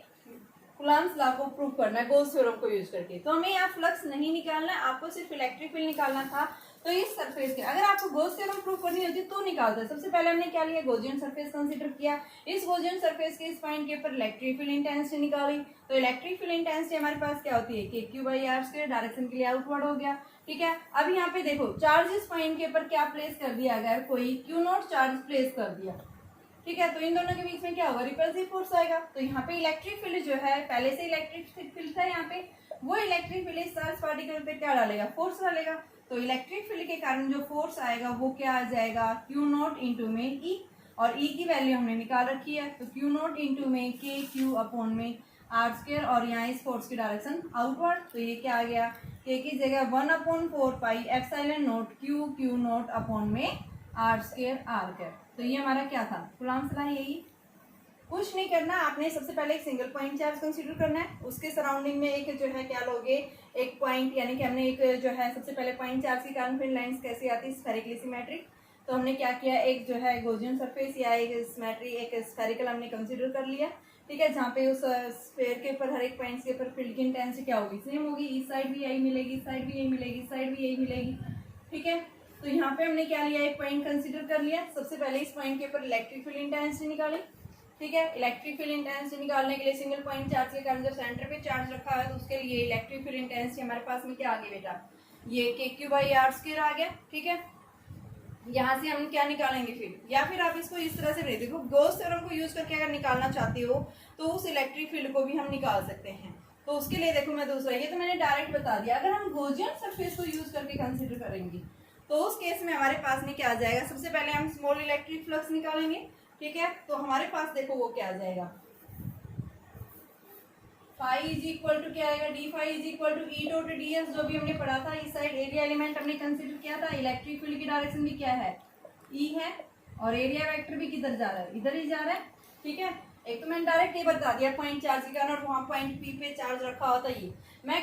कूलम्ब्स लॉ को प्रूव करना है गॉस थ्योरम को यूज करके। तो हमें यहाँ फ्लक्स नहीं निकालना है, आपको सिर्फ इलेक्ट्रिक फील्ड निकालना था। तो इस सरफेस के अगर आपको गॉस थ्योरम प्रूव करनी होती तो निकालता है। सबसे पहले हमने क्या लिया, गॉसियन सरफेस कंसीडर किया। इस गॉसियन सरफेस के इस पॉइंट के ऊपर इलेक्ट्रिक फील्ड इंटेंसिटी निकाली। तो इलेक्ट्रिक फील्ड इंटेंसिटी हमारे पास क्या होती है, k q by r square, direction के लिए आउटवर्ड हो गया, ठीक है। अब यहाँ पे देखो चार्ज इस पॉइंट के ऊपर क्या प्लेस कर दिया, अगर कोई क्यू नॉट चार्ज प्लेस कर दिया, ठीक है, तो इन दोनों के बीच में क्या होगा, रिपल्सिव फोर्स आएगा। तो यहाँ पे इलेक्ट्रिक फील्ड जो है, पहले से इलेक्ट्रिक फील्ड था यहाँ पे, वो इलेक्ट्रिक फील्ड इस चार्ज पार्टिकल पे क्या डालेगा, फोर्स डालेगा। तो इलेक्ट्रिक फील्ड के कारण जो फोर्स आएगा वो क्या आ जाएगा, क्यू नॉट इंटू में ई, और ई की वैल्यू हमने निकाल रखी है, तो क्यू नॉट इंटू में के क्यू अपॉन में आर स्क्वायर, और यहाँ इस फोर्स की डायरेक्शन आउटवर्ड, तो ये क्या आ गया, के की जगह 1/4 पाई epsilon not Q Q not upon में आर स्क्वायर आर कैप। तो ये हमारा क्या था, कूलम्ब्स लॉ, यही कुछ नहीं करना। आपने सबसे पहले एक सिंगल पॉइंट चार्ज कंसीडर करना है, उसके सराउंडिंग में एक जो है क्या लोगे, एक पॉइंट, यानी कि हमने एक जो है सबसे पहले पॉइंट चार्ज की कारण फिर लाइंस कैसी आती है, स्फेरिकली सिमेट्रिक। तो हमने क्या किया, एक जो है गॉसियन सरफेस या एक सिमेट्री, एक स्फेरिकल हमने कंसीडर कर लिया, ठीक है, जहाँ पे उस स्फेयर के ऊपर हर एक पॉइंट के ऊपर फील्ड की इंटेंसिटी क्या होगी, सेम होगी। इस साइड भी यही मिलेगी, इस साइड भी यही मिलेगी, इस साइड भी यही मिलेगी, ठीक है। तो यहाँ पे हमने क्या लिया, एक पॉइंट कंसीडर कर लिया। सबसे पहले इस पॉइंट के ऊपर इलेक्ट्रिक फील्ड इंटेंसिटी निकाली, ठीक है। इलेक्ट्रिक फील्ड इंटेंसिटी निकालने के लिए सिंगल पॉइंट चार्ज के कारण जब सेंटर पे चार्ज रखा है, तो उसके लिए इलेक्ट्रिक फील्ड इंटेंसिटी हमारे पास में क्या आ गई बेटा, ये के क्यू बाई आर स्क्वायर आ गया, ठीक है। यहाँ से हम क्या निकालेंगे फिर, या फिर आप इसको इस तरह से देखो, गॉस थ्योरम को यूज करके अगर निकालना चाहते हो तो उस इलेक्ट्रिक फील्ड को भी हम निकाल सकते हैं। तो उसके लिए देखो मैं दूसरा, ये तो मैंने डायरेक्ट बता दिया। अगर हम गॉसियन सरफेस को यूज करके कंसीडर करेंगे तो उस केस में हमारे पास में क्या आ जाएगा, सबसे पहले हम स्मॉल इलेक्ट्रिक फ्लक्स निकालेंगे, ठीक है। तो हमारे पास देखो वो क्या आ जाएगा, फाई इज इक्वल टू क्या आएगा, d phi is equal to E dot d s, जो भी हमने पढ़ा था। इस साइड एरिया एलिमेंट हमने कंसीडर किया था, इलेक्ट्रिक फील्ड की डायरेक्शन भी क्या है, ई है, और एरिया वेक्टर भी किधर जा रहा है, इधर ही जा रहा है, ठीक है। एक तो मैंने डायरेक्ट ये बता दिया पॉइंट चार्ज के कारण, और वहाँ पॉइंट पी पे चार्ज रखा होता ये। मैं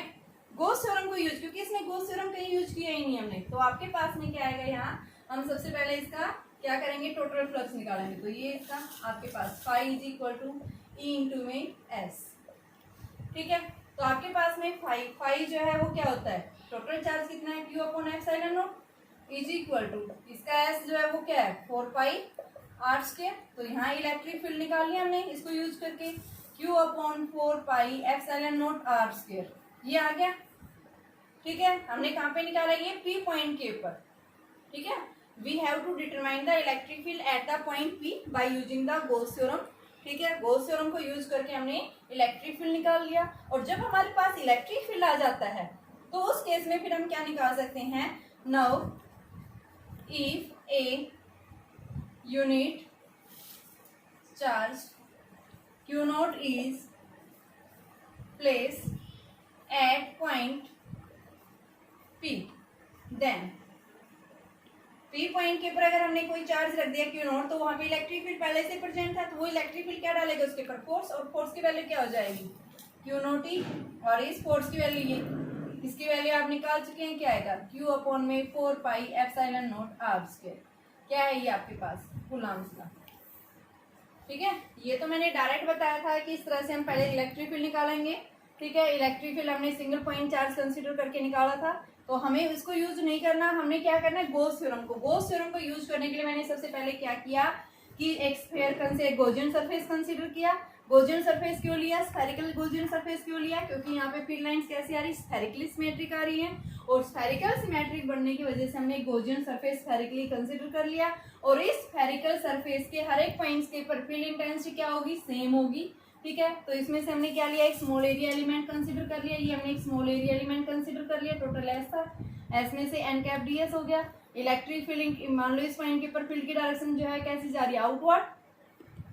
गॉस थ्योरम को यूज, क्योंकि इसमें गॉस थ्योरम कहीं यूज किया ही नहीं हमने, तो आपके पास में क्या आएगा, यहाँ हम सबसे पहले इसका क्या करेंगे, टोटल फ्लक्स निकालेंगे। तो ये इसका आपके पास phi is equal to E into में एस, ठीक है। तो आपके पास में फाई जो है वो क्या होता है, टोटल चार्ज कितना है, q upon epsilon naught is equal to इसका एस जो है वो क्या है, 4 पाई आर स्क्वायर। तो यहाँ इलेक्ट्रिक फील्ड निकाल लिया हमने इसको यूज करके, q upon 4 pi epsilon naught r square, ये आ गया, ठीक है। हमने कहाँ पे निकाला, ये पी पॉइंट के ऊपर, ठीक है। We have to determine the electric field at the point P by using the Gauss theorem, ठीक है। गॉस थ्योरम को यूज करके हमने इलेक्ट्रिक फील्ड निकाल लिया। और जब हमारे पास इलेक्ट्रिक फील्ड आ जाता है तो उस केस में फिर हम क्या निकाल सकते हैं, Now, if a unit charge Q naught is placed at point P, then P point के ऊपर अगर हमने कोई चार्ज रख दिया Q नॉट, तो वहां पे इलेक्ट्रिक फील्ड पहले से प्रेजेंट था, तो वो इलेक्ट्रिक फील्ड क्या डालेगा उसके ऊपर, फोर्स, और फोर्स की वैल्यू क्या हो जाएगी Q नॉट ई, और इस फोर्स की वैल्यू ये, इसकी वैल्यू आप निकाल चुके हैं, क्या आएगा Q अपॉन में 4 pi epsilon naught r square, क्या है ये आपके पास कूलम्ब्स का। ठीक है, ये तो मैंने डायरेक्ट बताया था कि इस तरह से हम पहले इलेक्ट्रिक फील्ड निकालेंगे। ठीक है, इलेक्ट्रिक फील्ड हमने सिंगल पॉइंट चार्ज कंसीडर करके निकाला था, तो हमें इसको यूज नहीं करना, हमने क्या करना है गॉस थ्योरम को यूज करने के लिए मैंने सबसे पहले क्या किया कि एक स्फीयर से गॉसियन सरफेस कंसीडर किया। गॉसियन सरफेस क्यों लिया, स्फेरिकल गॉसियन सरफेस क्यों लिया, क्योंकि यहाँ पे फील्ड लाइंस कैसी आ रही, स्फेरिकली सिमेट्रिक आ रही है, और स्फेरिकल सिमेट्रिक बनने की वजह से हमने गॉसियन सरफेस स्फेरिकली कंसीडर कर लिया, और इस स्फेरिकल सरफेस के हर एक पॉइंट्स के ऊपर फील्ड इंटेंसिटी क्या होगी, सेम होगी। ठीक है, तो इसमें से हमने क्या लिया, एक स्मॉल एरिया एलिमेंट कंसीडर कर लिया, ये हमने एक स्मॉल एरिया एलिमेंट कंसीडर कर लिया, टोटल एस था, एस में से एन कैप डी एस हो गया। इलेक्ट्रिक फील्ड, मान लो इस पॉइंट के ऊपर फील्ड की डायरेक्शन जो है कैसी जा रही है, आउटवर्ड,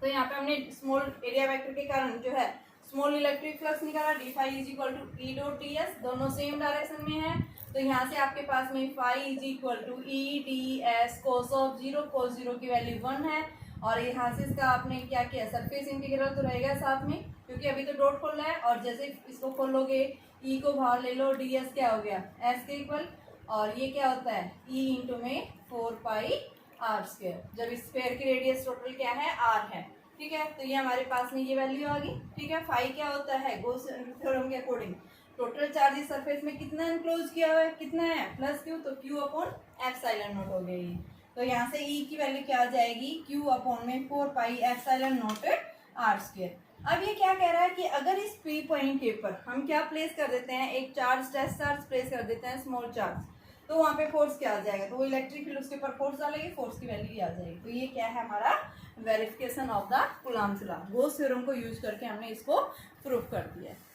तो यहाँ पे हमने स्मॉल एरिया वेक्टर के कारण जो है स्मॉल इलेक्ट्रिक फ्लक्स निकाला, d phi is equal to E dot t s, दोनों सेम डायरेक्शन में है, तो यहाँ से आपके पास में phi is equal to E d s cos of zero, cos zero की वैल्यू 1 है, और यहाँ से इसका आपने क्या किया, सरफेस इंटीग्रल तो रहेगा साथ में, क्योंकि अभी तो डॉट खोलना है, और जैसे इसको खोलोगे ई को बाहर ले लो, डी एस क्या हो गया एस के इक्वल, और ये क्या होता है ई इंटू में 4 पाई आर स्क्वायर, जब इस स्फीयर की रेडियस टोटल क्या है आर है। ठीक है, तो ये हमारे पास में ये वैल्यू आ गई। ठीक है, फाई क्या होता है गॉस थ्योरम के अकॉर्डिंग, टोटल चार्ज इस सरफेस में कितना एनक्लोज किया हुआ है, कितना है प्लस क्यू, तो क्यू अपॉन एप्सिलॉन नॉट हो गई, तो यहाँ से ई की वैल्यू क्या आ जाएगी क्यू अपॉन में 4 pi epsilon naught r square. अब ये क्या कह रहा है कि अगर इस पी पॉइंट के ऊपर हम क्या प्लेस कर देते हैं, एक चार्ज टेस्ट चार्ज प्लेस कर देते हैं, स्मॉल चार्ज, तो वहाँ पे फोर्स क्या आ जाएगा, तो वो इलेक्ट्रिक फील्ड उसके ऊपर फोर्स डालेगी, फोर्स की वैल्यू आ जाएगी। तो ये क्या है हमारा verification of the Coulomb's law, Gauss theorem को यूज करके हमने इसको प्रूफ कर दिया है।